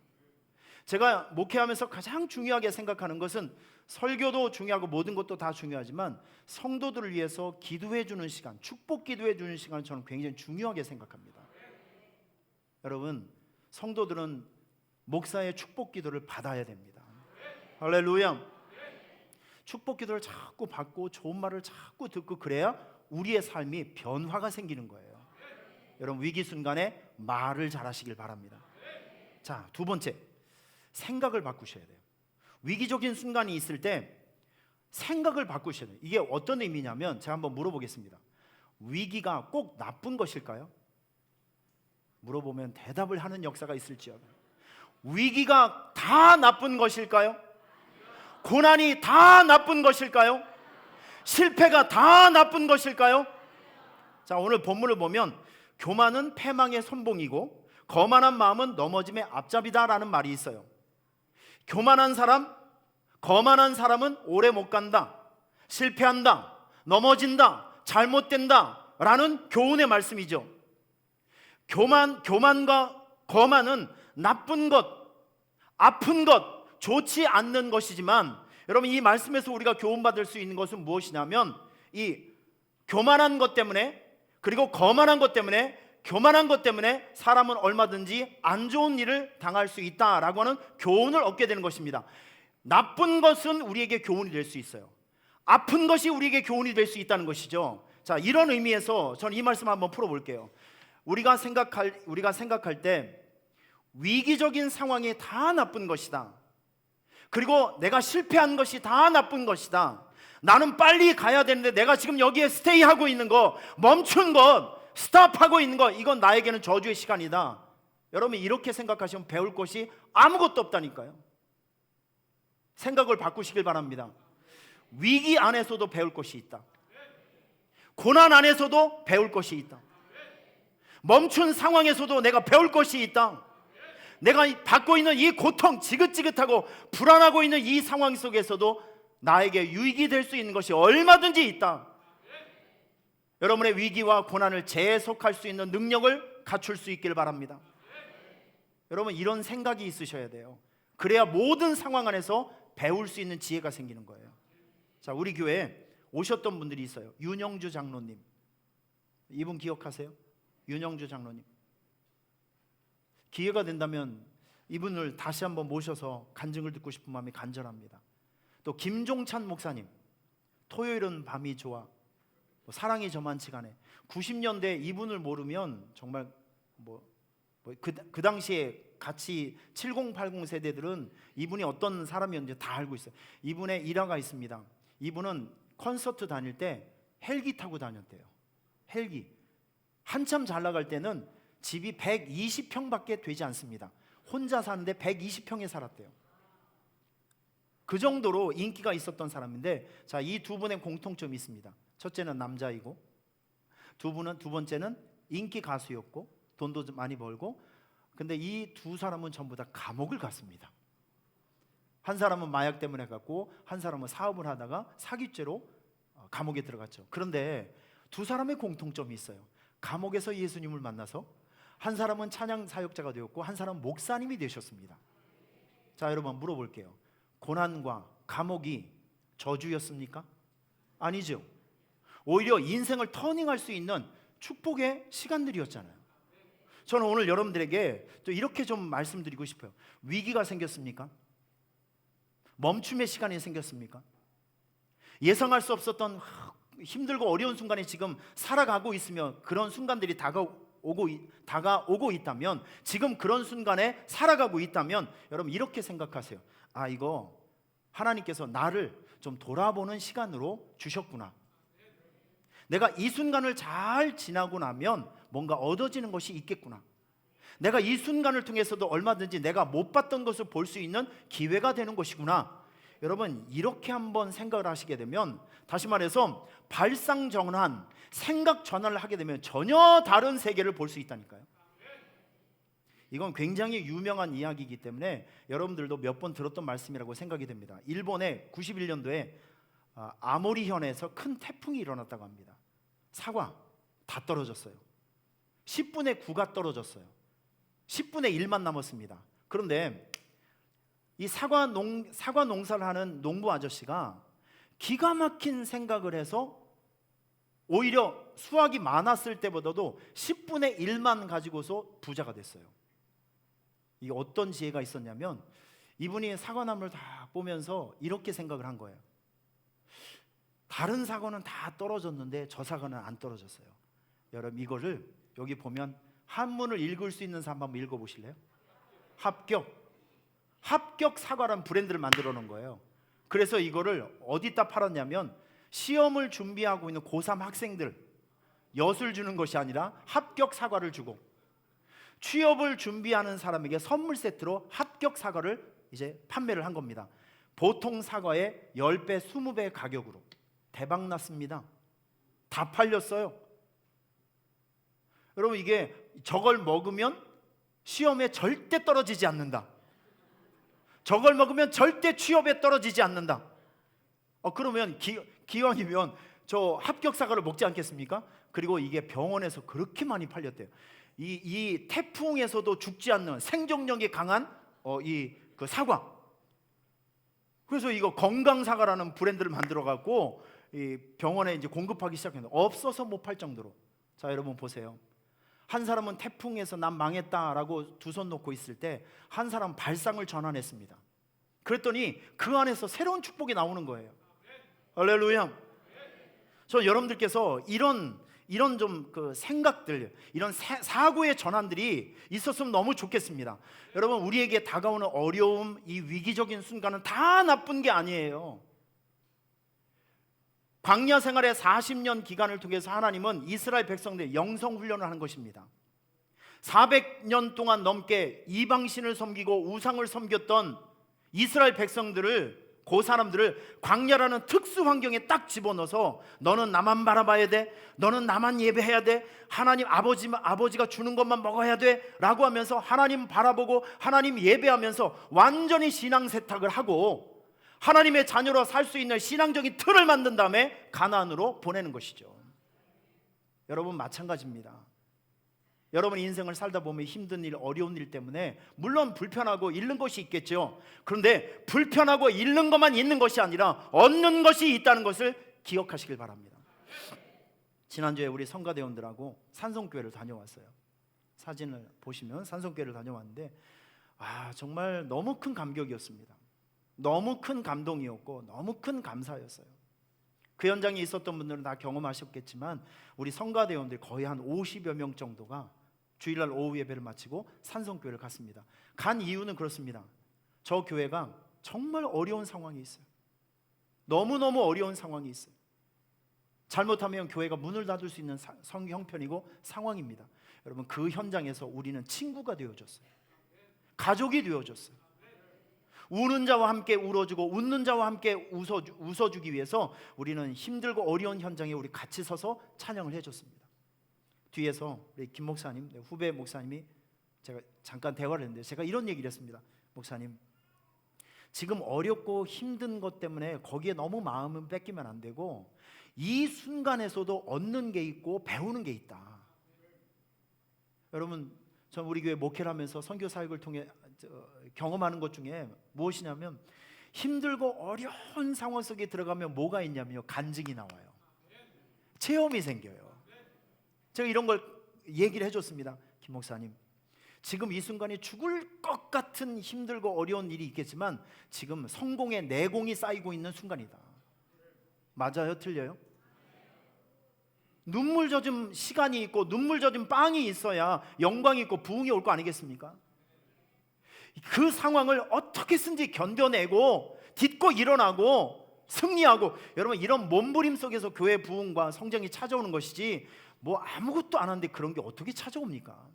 A: 제가 목회하면서 가장 중요하게 생각하는 것은, 설교도 중요하고 모든 것도 다 중요하지만 성도들을 위해서 기도해 주는 시간, 축복 기도해 주는 시간을 저는 굉장히 중요하게 생각합니다. 여러분, 성도들은 목사의 축복 기도를 받아야 됩니다. 할렐루야. 축복 기도를 자꾸 받고 좋은 말을 자꾸 듣고 그래야 우리의 삶이 변화가 생기는 거예요. 여러분, 위기 순간에 말을 잘하시길 바랍니다. 자, 두 번째, 생각을 바꾸셔야 돼요. 위기적인 순간이 있을 때 생각을 바꾸셔야 돼요. 이게 어떤 의미냐면, 제가 한번 물어보겠습니다. 위기가 꼭 나쁜 것일까요? 물어보면 대답을 하는 역사가 있을지어다. 위기가 다 나쁜 것일까요? 고난이 다 나쁜 것일까요? 실패가 다 나쁜 것일까요? 자, 오늘 본문을 보면 교만은 패망의 선봉이고 거만한 마음은 넘어짐의 앞잡이다라는 말이 있어요. 교만한 사람, 거만한 사람은 오래 못 간다, 실패한다, 넘어진다, 잘못된다 라는 교훈의 말씀이죠. 교만과 거만은 나쁜 것, 아픈 것, 좋지 않는 것이지만, 여러분, 이 말씀에서 우리가 교훈받을 수 있는 것은 무엇이냐면, 이 교만한 것 때문에, 그리고 거만한 것 때문에, 교만한 것 때문에 사람은 얼마든지 안 좋은 일을 당할 수 있다라고 하는 교훈을 얻게 되는 것입니다. 나쁜 것은 우리에게 교훈이 될 수 있어요. 아픈 것이 우리에게 교훈이 될 수 있다는 것이죠. 자, 이런 의미에서 저는 이 말씀 한번 풀어볼게요. 우리가 생각할 때 위기적인 상황이 다 나쁜 것이다. 그리고 내가 실패한 것이 다 나쁜 것이다. 나는 빨리 가야 되는데 내가 지금 여기에 스테이하고 있는 거, 멈춘 것, 스탑하고 있는 거, 이건 나에게는 저주의 시간이다. 여러분 이렇게 생각하시면 배울 것이 아무것도 없다니까요. 생각을 바꾸시길 바랍니다. 위기 안에서도 배울 것이 있다. 고난 안에서도 배울 것이 있다. 멈춘 상황에서도 내가 배울 것이 있다. 내가 받고 있는 이 고통, 지긋지긋하고 불안하고 있는 이 상황 속에서도 나에게 유익이 될 수 있는 것이 얼마든지 있다. 여러분의 위기와 고난을 재해석할 수 있는 능력을 갖출 수 있기를 바랍니다. 여러분 이런 생각이 있으셔야 돼요. 그래야 모든 상황 안에서 배울 수 있는 지혜가 생기는 거예요. 자, 우리 교회에 오셨던 분들이 있어요. 윤영주 장로님, 이분 기억하세요? 윤영주 장로님. 기회가 된다면 이분을 다시 한번 모셔서 간증을 듣고 싶은 마음이 간절합니다. 또 김종찬 목사님, 토요일은 밤이 좋아, 사랑이 저만치가 네. 90년대 이분을 모르면 정말 그 당시에 같이 7080 세대들은 이분이 어떤 사람이었는지 다 알고 있어요. 이분의 일화가 있습니다. 이분은 콘서트 다닐 때 헬기 타고 다녔대요. 헬기. 한참 잘 나갈 때는 집이 120평밖에 되지 않습니다. 혼자 사는데 120평에 살았대요. 그 정도로 인기가 있었던 사람인데, 자, 이 두 분의 공통점이 있습니다. 첫째는 남자이고, 두 번째는 인기 가수였고 돈도 좀 많이 벌고. 근데 이 두 사람은 전부 다 감옥을 갔습니다. 한 사람은 마약 때문에 갔고, 한 사람은 사업을 하다가 사기죄로 감옥에 들어갔죠. 그런데 두 사람의 공통점이 있어요. 감옥에서 예수님을 만나서 한 사람은 찬양 사역자가 되었고, 한 사람은 목사님이 되셨습니다. 자, 여러분 물어볼게요. 고난과 감옥이 저주였습니까? 아니죠. 오히려 인생을 터닝할 수 있는 축복의 시간들이었잖아요. 저는 오늘 여러분들에게 또 이렇게 좀 말씀드리고 싶어요. 위기가 생겼습니까? 멈춤의 시간이 생겼습니까? 예상할 수 없었던 힘들고 어려운 순간에 지금 살아가고 있으며 그런 순간들이 다가오고 있다면, 지금 그런 순간에 살아가고 있다면 여러분 이렇게 생각하세요. 아, 이거 하나님께서 나를 좀 돌아보는 시간으로 주셨구나. 내가 이 순간을 잘 지나고 나면 뭔가 얻어지는 것이 있겠구나. 내가 이 순간을 통해서도 얼마든지 내가 못 봤던 것을 볼 수 있는 기회가 되는 것이구나. 여러분 이렇게 한번 생각을 하시게 되면, 다시 말해서 발상전환, 생각 전환을 하게 되면 전혀 다른 세계를 볼 수 있다니까요. 이건 굉장히 유명한 이야기이기 때문에 여러분들도 몇 번 들었던 말씀이라고 생각이 됩니다. 일본의 91년도에 아모리현에서 큰 태풍이 일어났다고 합니다. 사과 다 떨어졌어요. 10분의 9가 떨어졌어요. 10분의 1만 남았습니다. 그런데 이 사과 농사를 하는 농부 아저씨가 기가 막힌 생각을 해서 오히려 수확이 많았을 때보다도 10분의 1만 가지고서 부자가 됐어요. 이게 어떤 지혜가 있었냐면, 이분이 사과나무를 다 보면서 이렇게 생각을 한 거예요. 다른 사과는 다 떨어졌는데 저 사과는 안 떨어졌어요. 여러분 이거를 여기 보면 한문을 읽을 수 있는 사람 한번 읽어보실래요? 합격 사과라는 브랜드를 만들어 놓은 거예요. 그래서 이거를 어디다 팔았냐면, 시험을 준비하고 있는 고3 학생들 엿을 주는 것이 아니라 합격 사과를 주고, 취업을 준비하는 사람에게 선물 세트로 합격 사과를 이제 판매를 한 겁니다. 보통 사과의 10배, 20배 가격으로. 대박 났습니다. 다 팔렸어요. 여러분 이게 저걸 먹으면 시험에 절대 떨어지지 않는다. 저걸 먹으면 절대 취업에 떨어지지 않는다. 그러면 기왕이면 저 합격 사과를 먹지 않겠습니까? 그리고 이게 병원에서 그렇게 많이 팔렸대요. 이 태풍에서도 죽지 않는 생존력이 강한 그 사과. 그래서 이거 건강 사과라는 브랜드를 만들어 갖고 이 병원에 이제 공급하기 시작했는데 없어서 못 팔 정도로. 자, 여러분 보세요. 한 사람은 태풍에서 난 망했다라고 두 손 놓고 있을 때, 한 사람은 발상을 전환했습니다. 그랬더니 그 안에서 새로운 축복이 나오는 거예요. 할렐루야. 저 여러분들께서 이런 좀 그 생각들, 이런 사고의 전환들이 있었으면 너무 좋겠습니다. 여러분, 우리에게 다가오는 어려움, 이 위기적인 순간은 다 나쁜 게 아니에요. 광야 생활의 40년 기간을 통해서 하나님은 이스라엘 백성들 영성 훈련을 하는 것입니다. 400년 동안 넘게 이방신을 섬기고 우상을 섬겼던 이스라엘 백성들을, 그 사람들을 광야라는 특수 환경에 딱 집어넣어서 너는 나만 바라봐야 돼, 너는 나만 예배해야 돼, 하나님 아버지가 주는 것만 먹어야 돼 라고 하면서 하나님 바라보고 하나님 예배하면서 완전히 신앙 세탁을 하고 하나님의 자녀로 살 수 있는 신앙적인 틀을 만든 다음에 가나안으로 보내는 것이죠. 여러분, 마찬가지입니다. 여러분 인생을 살다 보면 힘든 일, 어려운 일 때문에 물론 불편하고 잃는 것이 있겠죠. 그런데 불편하고 잃는 것만 있는 것이 아니라 얻는 것이 있다는 것을 기억하시길 바랍니다. 지난주에 우리 성가대원들하고 산성교회를 다녀왔어요. 사진을 보시면 산성교회를 다녀왔는데 정말 너무 큰 감격이었습니다. 너무 큰 감동이었고 너무 큰 감사였어요. 그 현장에 있었던 분들은 다 경험하셨겠지만 우리 성가대원들 거의 한 50여 명 정도가 주일날 오후 예배를 마치고 산성교회를 갔습니다. 간 이유는 그렇습니다. 저 교회가 정말 어려운 상황이 있어요. 너무너무 어려운 상황이 있어요. 잘못하면 교회가 문을 닫을 수 있는 형편이고 상황입니다. 여러분, 그 현장에서 우리는 친구가 되어줬어요. 가족이 되어줬어요. 우는 자와 함께 울어주고 웃는 자와 함께 웃어주기 위해서 우리는 힘들고 어려운 현장에 우리 같이 서서 찬양을 해줬습니다. 뒤에서 우리 김 목사님, 후배 목사님이 제가 잠깐 대화를 했는데 제가 이런 얘기를 했습니다. 목사님, 지금 어렵고 힘든 것 때문에 거기에 너무 마음은 뺏기면 안 되고 이 순간에서도 얻는 게 있고 배우는 게 있다. 여러분, 전 우리 교회 목회를 하면서 선교 사역을 통해 경험하는 것 중에 무엇이냐면 힘들고 어려운 상황 속에 들어가면 뭐가 있냐면요, 간증이 나와요. 체험이 생겨요. 제가 이런 걸 얘기를 해줬습니다. 김 목사님, 지금 이 순간이 죽을 것 같은 힘들고 어려운 일이 있겠지만 지금 성공의 내공이 쌓이고 있는 순간이다. 맞아요? 틀려요? 눈물 젖은 시간이 있고 눈물 젖은 빵이 있어야 영광이 있고 부흥이 올 거 아니겠습니까? 그 상황을 어떻게든지 견뎌내고 딛고 일어나고 승리하고, 여러분, 이런 몸부림 속에서 교회 부흥과 성장이 찾아오는 것이지 뭐 아무것도 안 하는데 그런 게 어떻게 찾아옵니까?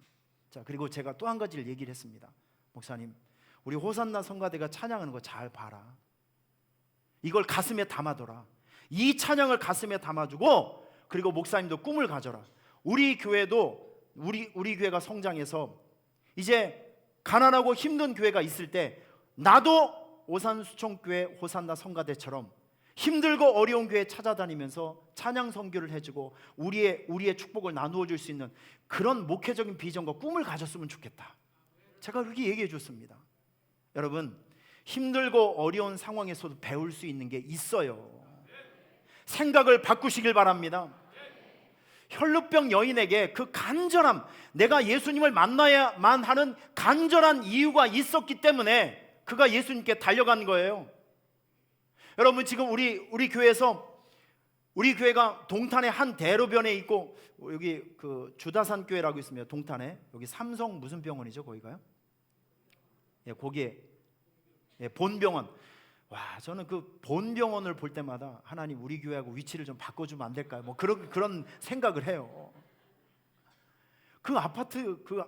A: 자, 그리고 제가 또 한 가지를 얘기를 했습니다. 목사님, 우리 호산나 성가대가 찬양하는 거 잘 봐라. 이걸 가슴에 담아둬라. 이 찬양을 가슴에 담아주고, 그리고 목사님도 꿈을 가져라. 우리 교회도 우리 교회가 성장해서 이제 가난하고 힘든 교회가 있을 때 나도 오산수총교회 호산나 성가대처럼 힘들고 어려운 교회 찾아다니면서 찬양 선교를 해주고 우리의 축복을 나누어 줄 수 있는 그런 목회적인 비전과 꿈을 가졌으면 좋겠다. 제가 그렇게 얘기해 줬습니다. 여러분, 힘들고 어려운 상황에서도 배울 수 있는 게 있어요. 생각을 바꾸시길 바랍니다. 혈루병 여인에게 그 간절함, 내가 예수님을 만나야만 하는 간절한 이유가 있었기 때문에 그가 예수님께 달려간 거예요. 여러분, 지금 우리 교회에서, 우리 교회가 동탄의 한 대로변에 있고, 여기 그 주다산 교회라고 있습니다. 동탄에. 여기 삼성 무슨 병원이죠? 거기가요? 예, 거기에 본병원. 와, 저는 그 본병원을 볼 때마다 하나님, 우리 교회하고 위치를 좀 바꿔주면 안 될까요? 뭐 그런 생각을 해요. 그 아파트 그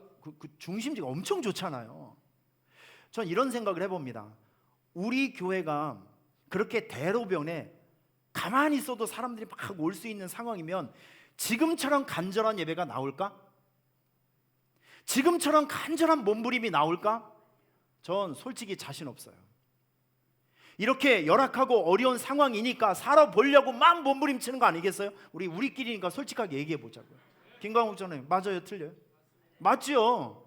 A: 중심지가 엄청 좋잖아요. 전 이런 생각을 해봅니다. 우리 교회가 그렇게 대로변에 가만히 있어도 사람들이 막 올 수 있는 상황이면 지금처럼 간절한 예배가 나올까? 지금처럼 간절한 몸부림이 나올까? 전 솔직히 자신 없어요. 이렇게 열악하고 어려운 상황이니까 살아보려고 막 몸부림치는 거 아니겠어요? 우리끼리니까 솔직하게 얘기해 보자고요. 김광욱 전에 맞아요, 틀려요? 맞죠?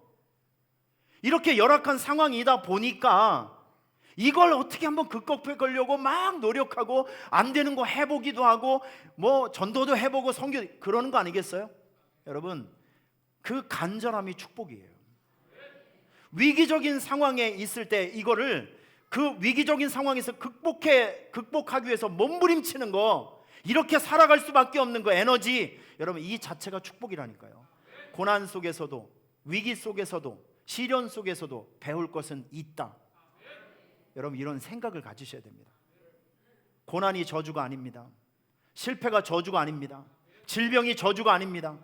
A: 이렇게 열악한 상황이다 보니까 이걸 어떻게 한번 극복해 가려고 막 노력하고 안 되는 거 해보기도 하고 뭐 전도도 해보고 선교 그러는 거 아니겠어요? 여러분, 그 간절함이 축복이에요. 위기적인 상황에 있을 때 이거를 그 위기적인 상황에서 극복하기 위해서 몸부림치는 거, 이렇게 살아갈 수밖에 없는 거, 에너지, 여러분 이 자체가 축복이라니까요. 고난 속에서도, 위기 속에서도, 시련 속에서도 배울 것은 있다. 여러분 이런 생각을 가지셔야 됩니다. 고난이 저주가 아닙니다. 실패가 저주가 아닙니다. 질병이 저주가 아닙니다.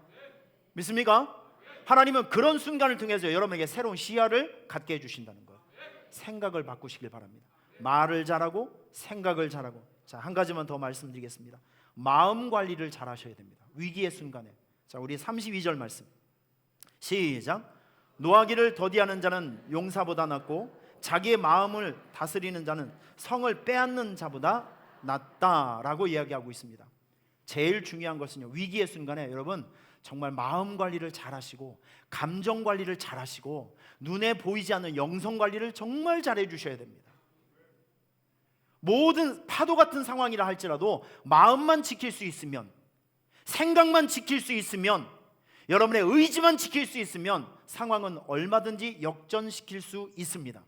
A: 믿습니까? 하나님은 그런 순간을 통해서 여러분에게 새로운 시야를 갖게 해주신다는 거예요. 생각을 바꾸시길 바랍니다. 말을 잘하고 생각을 잘하고. 자, 한 가지만 더 말씀드리겠습니다. 마음 관리를 잘 하셔야 됩니다. 위기의 순간에. 자, 우리 32절 말씀 시작. 노하기를 더디하는 자는 용사보다 낫고 자기의 마음을 다스리는 자는 성을 빼앗는 자보다 낫다라고 이야기하고 있습니다. 제일 중요한 것은요, 위기의 순간에 여러분 정말 마음 관리를 잘 하시고 감정 관리를 잘 하시고 눈에 보이지 않는 영성 관리를 정말 잘 해주셔야 됩니다. 모든 파도 같은 상황이라 할지라도 마음만 지킬 수 있으면, 생각만 지킬 수 있으면, 여러분의 의지만 지킬 수 있으면 상황은 얼마든지 역전시킬 수 있습니다.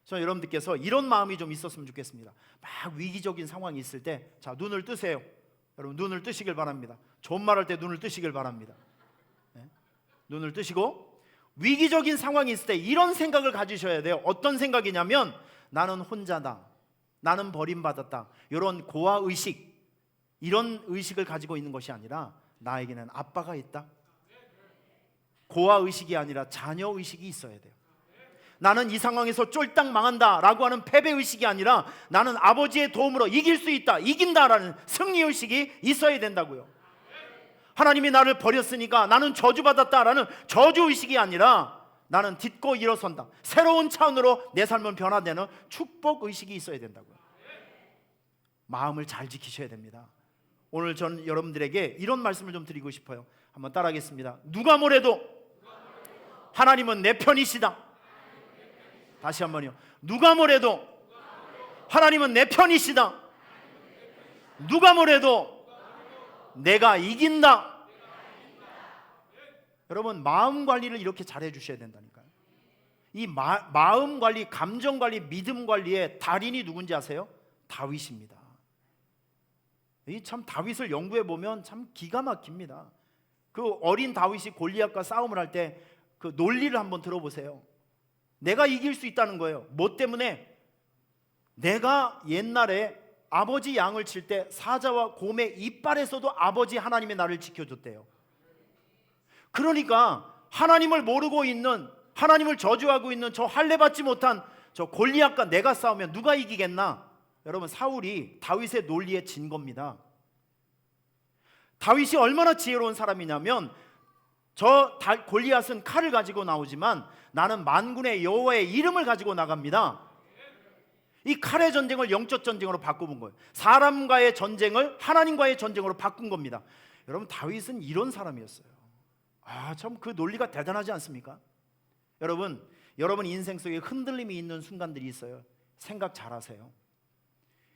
A: 저는 여러분들께서 이런 마음이 좀 있었으면 좋겠습니다. 막 위기적인 상황이 있을 때, 자, 눈을 뜨세요. 여러분 눈을 뜨시길 바랍니다. 좋은 말 할 때 눈을 뜨시길 바랍니다. 네? 눈을 뜨시고 위기적인 상황이 있을 때 이런 생각을 가지셔야 돼요. 어떤 생각이냐면 나는 혼자다, 나는 버림받았다, 이런 고아의식, 이런 의식을 가지고 있는 것이 아니라 나에게는 아빠가 있다. 고아의식이 아니라 자녀의식이 있어야 돼요. 나는 이 상황에서 쫄딱 망한다 라고 하는 패배의식이 아니라 나는 아버지의 도움으로 이길 수 있다, 이긴다라는 승리의식이 있어야 된다고요. 하나님이 나를 버렸으니까 나는 저주받았다라는 저주의식이 아니라 나는 딛고 일어선다, 새로운 차원으로 내 삶은 변화되는 축복의식이 있어야 된다고요. 마음을 잘 지키셔야 됩니다. 오늘 전 여러분들에게 이런 말씀을 좀 드리고 싶어요. 한번 따라하겠습니다. 누가 뭐래도 하나님은 내 편이시다. 다시 한번요. 누가 뭐래도 하나님은 내 편이시다. 누가 뭐래도 내가 이긴다. 여러분 마음 관리를 이렇게 잘 해주셔야 된다니까요. 이 마음 관리, 감정 관리, 믿음 관리의 달인이 누군지 아세요? 다윗입니다. 이 참 다윗을 연구해 보면 참 기가 막힙니다. 그 어린 다윗이 골리앗과 싸움을 할 때 그 논리를 한번 들어보세요. 내가 이길 수 있다는 거예요. 뭐 때문에? 내가 옛날에 아버지 양을 칠 때 사자와 곰의 이빨에서도 아버지 하나님이 나를 지켜줬대요. 그러니까 하나님을 모르고 있는, 하나님을 저주하고 있는 저 할례받지 못한 저 골리앗과 내가 싸우면 누가 이기겠나? 여러분 사울이 다윗의 논리에 진 겁니다. 다윗이 얼마나 지혜로운 사람이냐면 저 골리앗은 칼을 가지고 나오지만 나는 만군의 여호와의 이름을 가지고 나갑니다. 이 칼의 전쟁을 영적 전쟁으로 바꿔본 거예요. 사람과의 전쟁을 하나님과의 전쟁으로 바꾼 겁니다. 여러분 다윗은 이런 사람이었어요. 참 그 논리가 대단하지 않습니까? 여러분 인생 속에 흔들림이 있는 순간들이 있어요. 생각 잘하세요.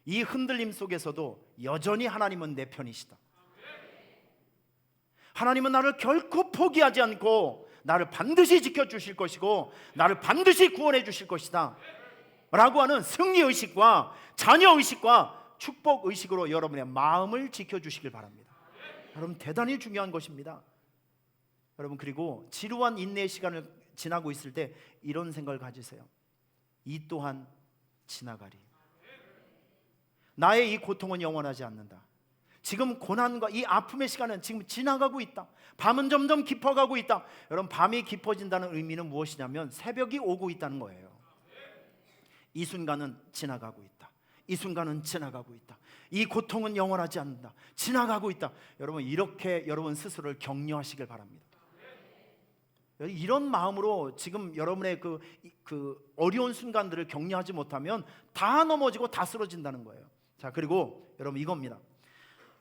A: 이 흔들림 속에서도 여전히 하나님은 내 편이시다. 하나님은 나를 결코 포기하지 않고 나를 반드시 지켜주실 것이고 나를 반드시 구원해 주실 것이다 라고 하는 승리의식과 자녀의식과 축복의식으로 여러분의 마음을 지켜주시길 바랍니다. 여러분 대단히 중요한 것입니다. 여러분 그리고 지루한 인내의 시간을 지나고 있을 때 이런 생각을 가지세요. 이 또한 지나가리. 나의 이 고통은 영원하지 않는다. 지금 고난과 이 아픔의 시간은 지금 지나가고 있다. 밤은 점점 깊어가고 있다. 여러분 밤이 깊어진다는 의미는 무엇이냐면 새벽이 오고 있다는 거예요. 이 순간은 지나가고 있다. 이 순간은 지나가고 있다. 이 고통은 영원하지 않는다. 지나가고 있다. 여러분 이렇게 여러분 스스로를 격려하시길 바랍니다. 이런 마음으로 지금 여러분의 그 어려운 순간들을 격려하지 못하면 다 넘어지고 다 쓰러진다는 거예요. 자 그리고 여러분 이겁니다.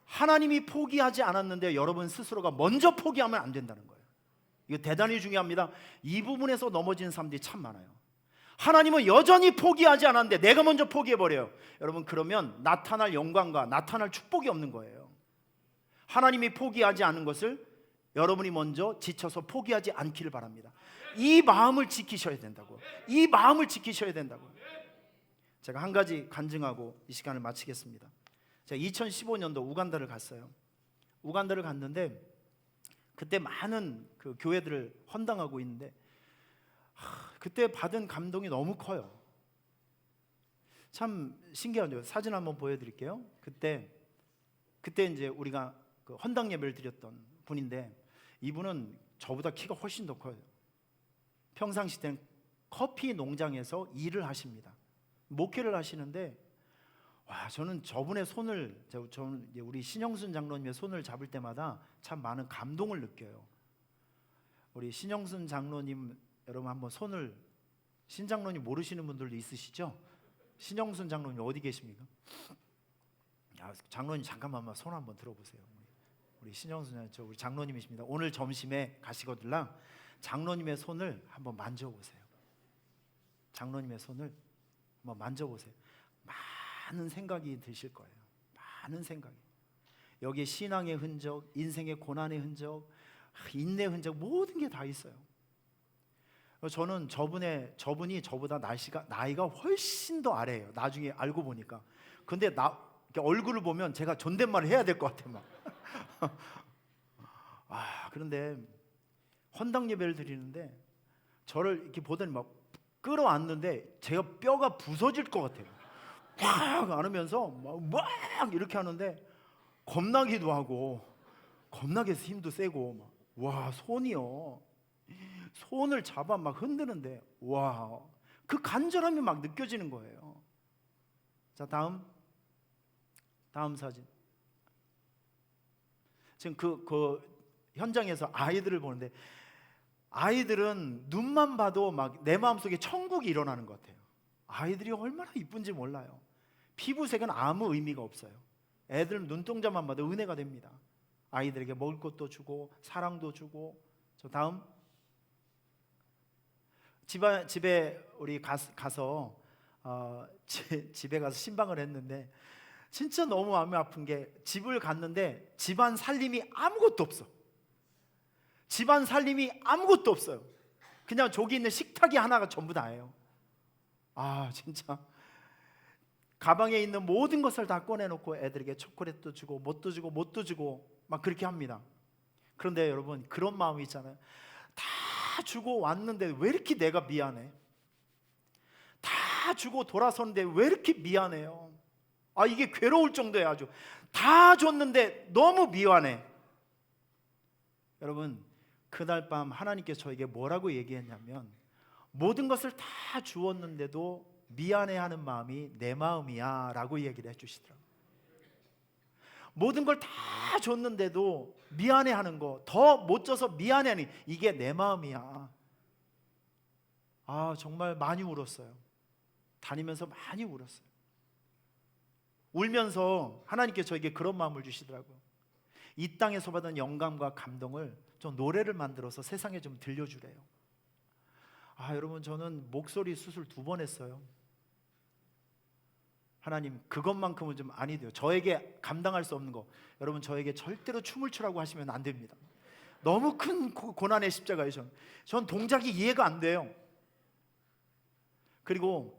A: 하나님이 포기하지 않았는데 여러분 스스로가 먼저 포기하면 안 된다는 거예요. 이거 대단히 중요합니다. 이 부분에서 넘어지는 사람들이 참 많아요. 하나님은 여전히 포기하지 않았는데 내가 먼저 포기해버려요. 여러분 그러면 나타날 영광과 나타날 축복이 없는 거예요. 하나님이 포기하지 않은 것을 여러분이 먼저 지쳐서 포기하지 않기를 바랍니다. 이 마음을 지키셔야 된다고. 이 마음을 지키셔야 된다고. 제가 한 가지 간증하고 이 시간을 마치겠습니다. 제가 2015년도 우간다를 갔어요. 우간다를 갔는데 그때 많은 그 교회들을 헌당하고 있는데 그때 받은 감동이 너무 커요. 참 신기하죠. 사진 한번 보여드릴게요. 그때 이제 우리가 그 헌당 예배를 드렸던 분인데 이분은 저보다 키가 훨씬 더 커요. 평상시 때는 커피 농장에서 일을 하십니다. 목회를 하시는데 와, 저는 저분의 손을, 저는 우리 신영순 장로님의 손을 잡을 때마다 참 많은 감동을 느껴요. 우리 신영순 장로님 여러분 한번 손을, 신 장로님 모르시는 분들도 있으시죠? 신영순 장로님 어디 계십니까? 야, 장로님 잠깐만만 손 한번 들어보세요. 우리 신영순 우리 장로님이십니다. 오늘 점심에 가시거들랑 장로님의 손을 한번 만져보세요. 장로님의 손을 한번 만져보세요. 많은 생각이 드실 거예요. 많은 생각이. 여기에 신앙의 흔적, 인생의 고난의 흔적, 인내의 흔적, 모든 게 다 있어요. 저는 저분이 저보다 나이가 훨씬 더 아래예요. 나중에 알고 보니까. 근데 얼굴을 보면 제가 존댓말을 해야 될 것 같아요. 막. 그런데 헌당 예배를 드리는데 저를 이렇게 보더니 막 끌어안는데 제가 뼈가 부서질 것 같아요. 막 안으면서 막 이렇게 하는데 겁나기도 하고, 겁나게 해서 힘도 세고 막. 와, 손을 잡아 막 흔드는데 와, 그 간절함이 막 느껴지는 거예요. 자, 다음 사진. 지금 그 현장에서 아이들을 보는데 아이들은 눈만 봐도 막 내 마음속에 천국이 일어나는 것 같아요. 아이들이 얼마나 이쁜지 몰라요. 피부색은 아무 의미가 없어요. 애들 눈동자만 봐도 은혜가 됩니다. 아이들에게 먹을 것도 주고 사랑도 주고. 저 다음. 집에 우리 가서 집에 가서 신방을 했는데 진짜 너무 마음이 아픈 게 집을 갔는데 집안 살림이 아무것도 없어. 집안 살림이 아무것도 없어요. 그냥 저기 있는 식탁이 하나가 전부 다예요. 아, 진짜 가방에 있는 모든 것을 다 꺼내놓고 애들에게 초콜릿도 주고 뭣도 주고 막 그렇게 합니다. 그런데 여러분, 그런 마음이 있잖아요. 다 주고 왔는데 왜 이렇게 내가 미안해? 다 주고 돌아서는데 왜 이렇게 미안해요? 아, 이게 괴로울 정도예요. 아주 다 줬는데 너무 미안해. 여러분, 그날 밤 하나님께서 저에게 뭐라고 얘기했냐면 모든 것을 다 주었는데도 미안해하는 마음이 내 마음이야 라고 얘기를 해주시더라고요. 모든 걸 다 줬는데도 미안해하는 거, 더 못 줘서 미안해하는, 이게 내 마음이야. 아, 정말 많이 울었어요. 다니면서 많이 울었어요. 울면서 하나님께서 저에게 그런 마음을 주시더라고요. 이 땅에서 받은 영감과 감동을 좀 노래를 만들어서 세상에 좀 들려주래요. 아, 여러분, 저는 목소리 수술 2번 했어요. 하나님, 그것만큼은 좀 아니 돼요. 저에게 감당할 수 없는 거. 여러분, 저에게 절대로 춤을 추라고 하시면 안 됩니다. 너무 큰 고난의 십자가예요. 전 동작이 이해가 안 돼요. 그리고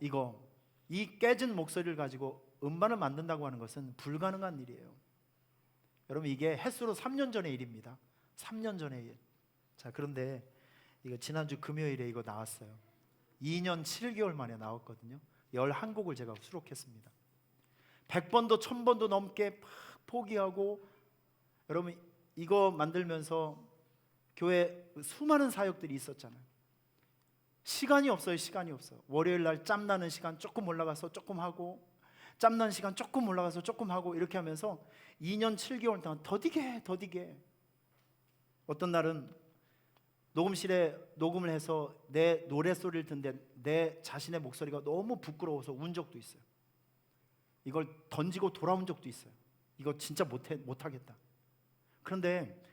A: 이 깨진 목소리를 가지고 음반을 만든다고 하는 것은 불가능한 일이에요. 여러분, 이게 햇수로 3년 전의 일입니다. 3년 전의 일. 자, 그런데 이거 지난주 금요일에 이거 나왔어요. 2년 7개월 만에 나왔거든요. 11곡을 제가 수록했습니다. 100번도 1000번도 넘게 막 포기하고. 여러분, 이거 만들면서 교회 수많은 사역들이 있었잖아요. 시간이 없어요. 시간이 없어요. 월요일 날 짬나는 시간 조금 올라가서 조금 하고, 짬나는 시간 조금 올라가서 조금 하고, 이렇게 하면서 2년 7개월 동안 더디게. 어떤 날은 녹음실에 녹음을 해서 내 노래소리를 듣는데 내 자신의 목소리가 너무 부끄러워서 운 적도 있어요. 이걸 던지고 돌아온 적도 있어요. 이거 진짜 못하겠다. 그런데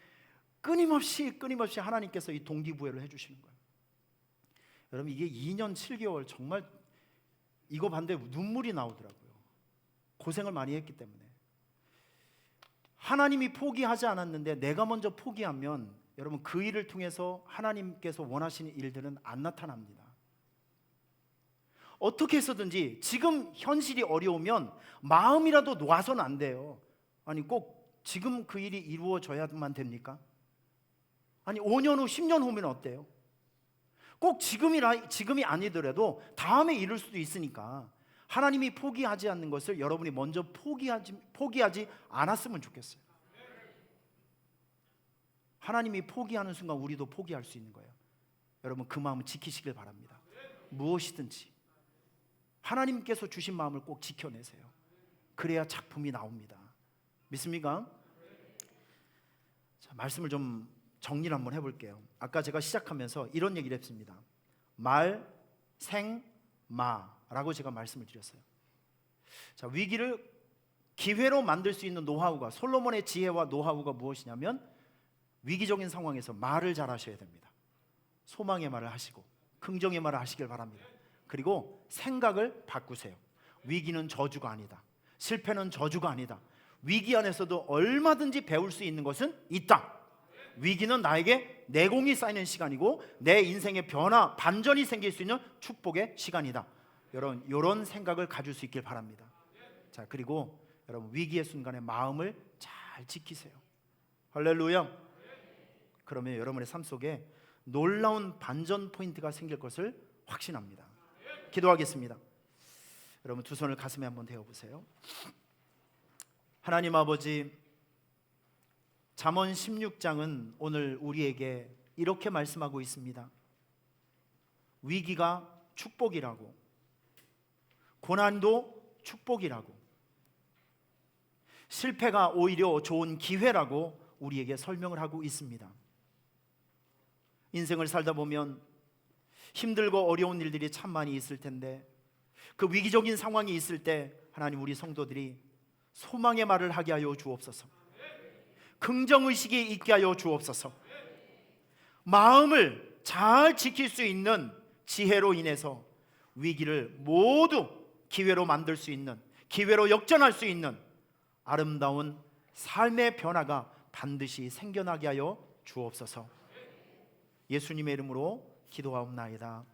A: 끊임없이 하나님께서 이 동기부여를 해주시는 거예요. 여러분, 이게 2년 7개월 정말 이거 봤는데 눈물이 나오더라고요. 고생을 많이 했기 때문에. 하나님이 포기하지 않았는데 내가 먼저 포기하면 여러분 그 일을 통해서 하나님께서 원하시는 일들은 안 나타납니다. 어떻게 해서든지 지금 현실이 어려우면 마음이라도 놓아서는 안 돼요. 아니 꼭 지금 그 일이 이루어져야만 됩니까? 아니 5년 후 10년 후면 어때요? 꼭 지금이 아니더라도 다음에 이룰 수도 있으니까 하나님이 포기하지 않는 것을 여러분이 먼저 포기하지 않았으면 좋겠어요. 하나님이 포기하는 순간 우리도 포기할 수 있는 거예요. 여러분 그 마음을 지키시길 바랍니다. 무엇이든지 하나님께서 주신 마음을 꼭 지켜내세요. 그래야 작품이 나옵니다. 믿습니까? 자, 말씀을 좀 정리를 한번 해볼게요. 아까 제가 시작하면서 이런 얘기를 했습니다. 말, 생, 마라고 제가 말씀을 드렸어요. 자, 위기를 기회로 만들 수 있는 노하우가, 솔로몬의 지혜와 노하우가 무엇이냐면 위기적인 상황에서 말을 잘 하셔야 됩니다. 소망의 말을 하시고 긍정의 말을 하시길 바랍니다. 그리고 생각을 바꾸세요. 위기는 저주가 아니다. 실패는 저주가 아니다. 위기 안에서도 얼마든지 배울 수 있는 것은 있다. 위기는 나에게 내공이 쌓이는 시간이고 내 인생의 변화, 반전이 생길 수 있는 축복의 시간이다. 여러분 이런 생각을 가질 수 있길 바랍니다. 자, 그리고 여러분 위기의 순간에 마음을 잘 지키세요. 할렐루야. 그러면 여러분의 삶 속에 놀라운 반전 포인트가 생길 것을 확신합니다. 기도하겠습니다. 여러분 두 손을 가슴에 한번 대어보세요. 하나님 아버지, 잠언 16장은 오늘 우리에게 이렇게 말씀하고 있습니다. 위기가 축복이라고, 고난도 축복이라고, 실패가 오히려 좋은 기회라고 우리에게 설명을 하고 있습니다. 인생을 살다 보면 힘들고 어려운 일들이 참 많이 있을 텐데 그 위기적인 상황이 있을 때 하나님 우리 성도들이 소망의 말을 하게 하여 주옵소서. 긍정의식이 있게 하여 주옵소서. 마음을 잘 지킬 수 있는 지혜로 인해서 위기를 모두 기회로 만들 수 있는, 기회로 역전할 수 있는 아름다운 삶의 변화가 반드시 생겨나게 하여 주옵소서. 예수님의 이름으로 기도하옵나이다.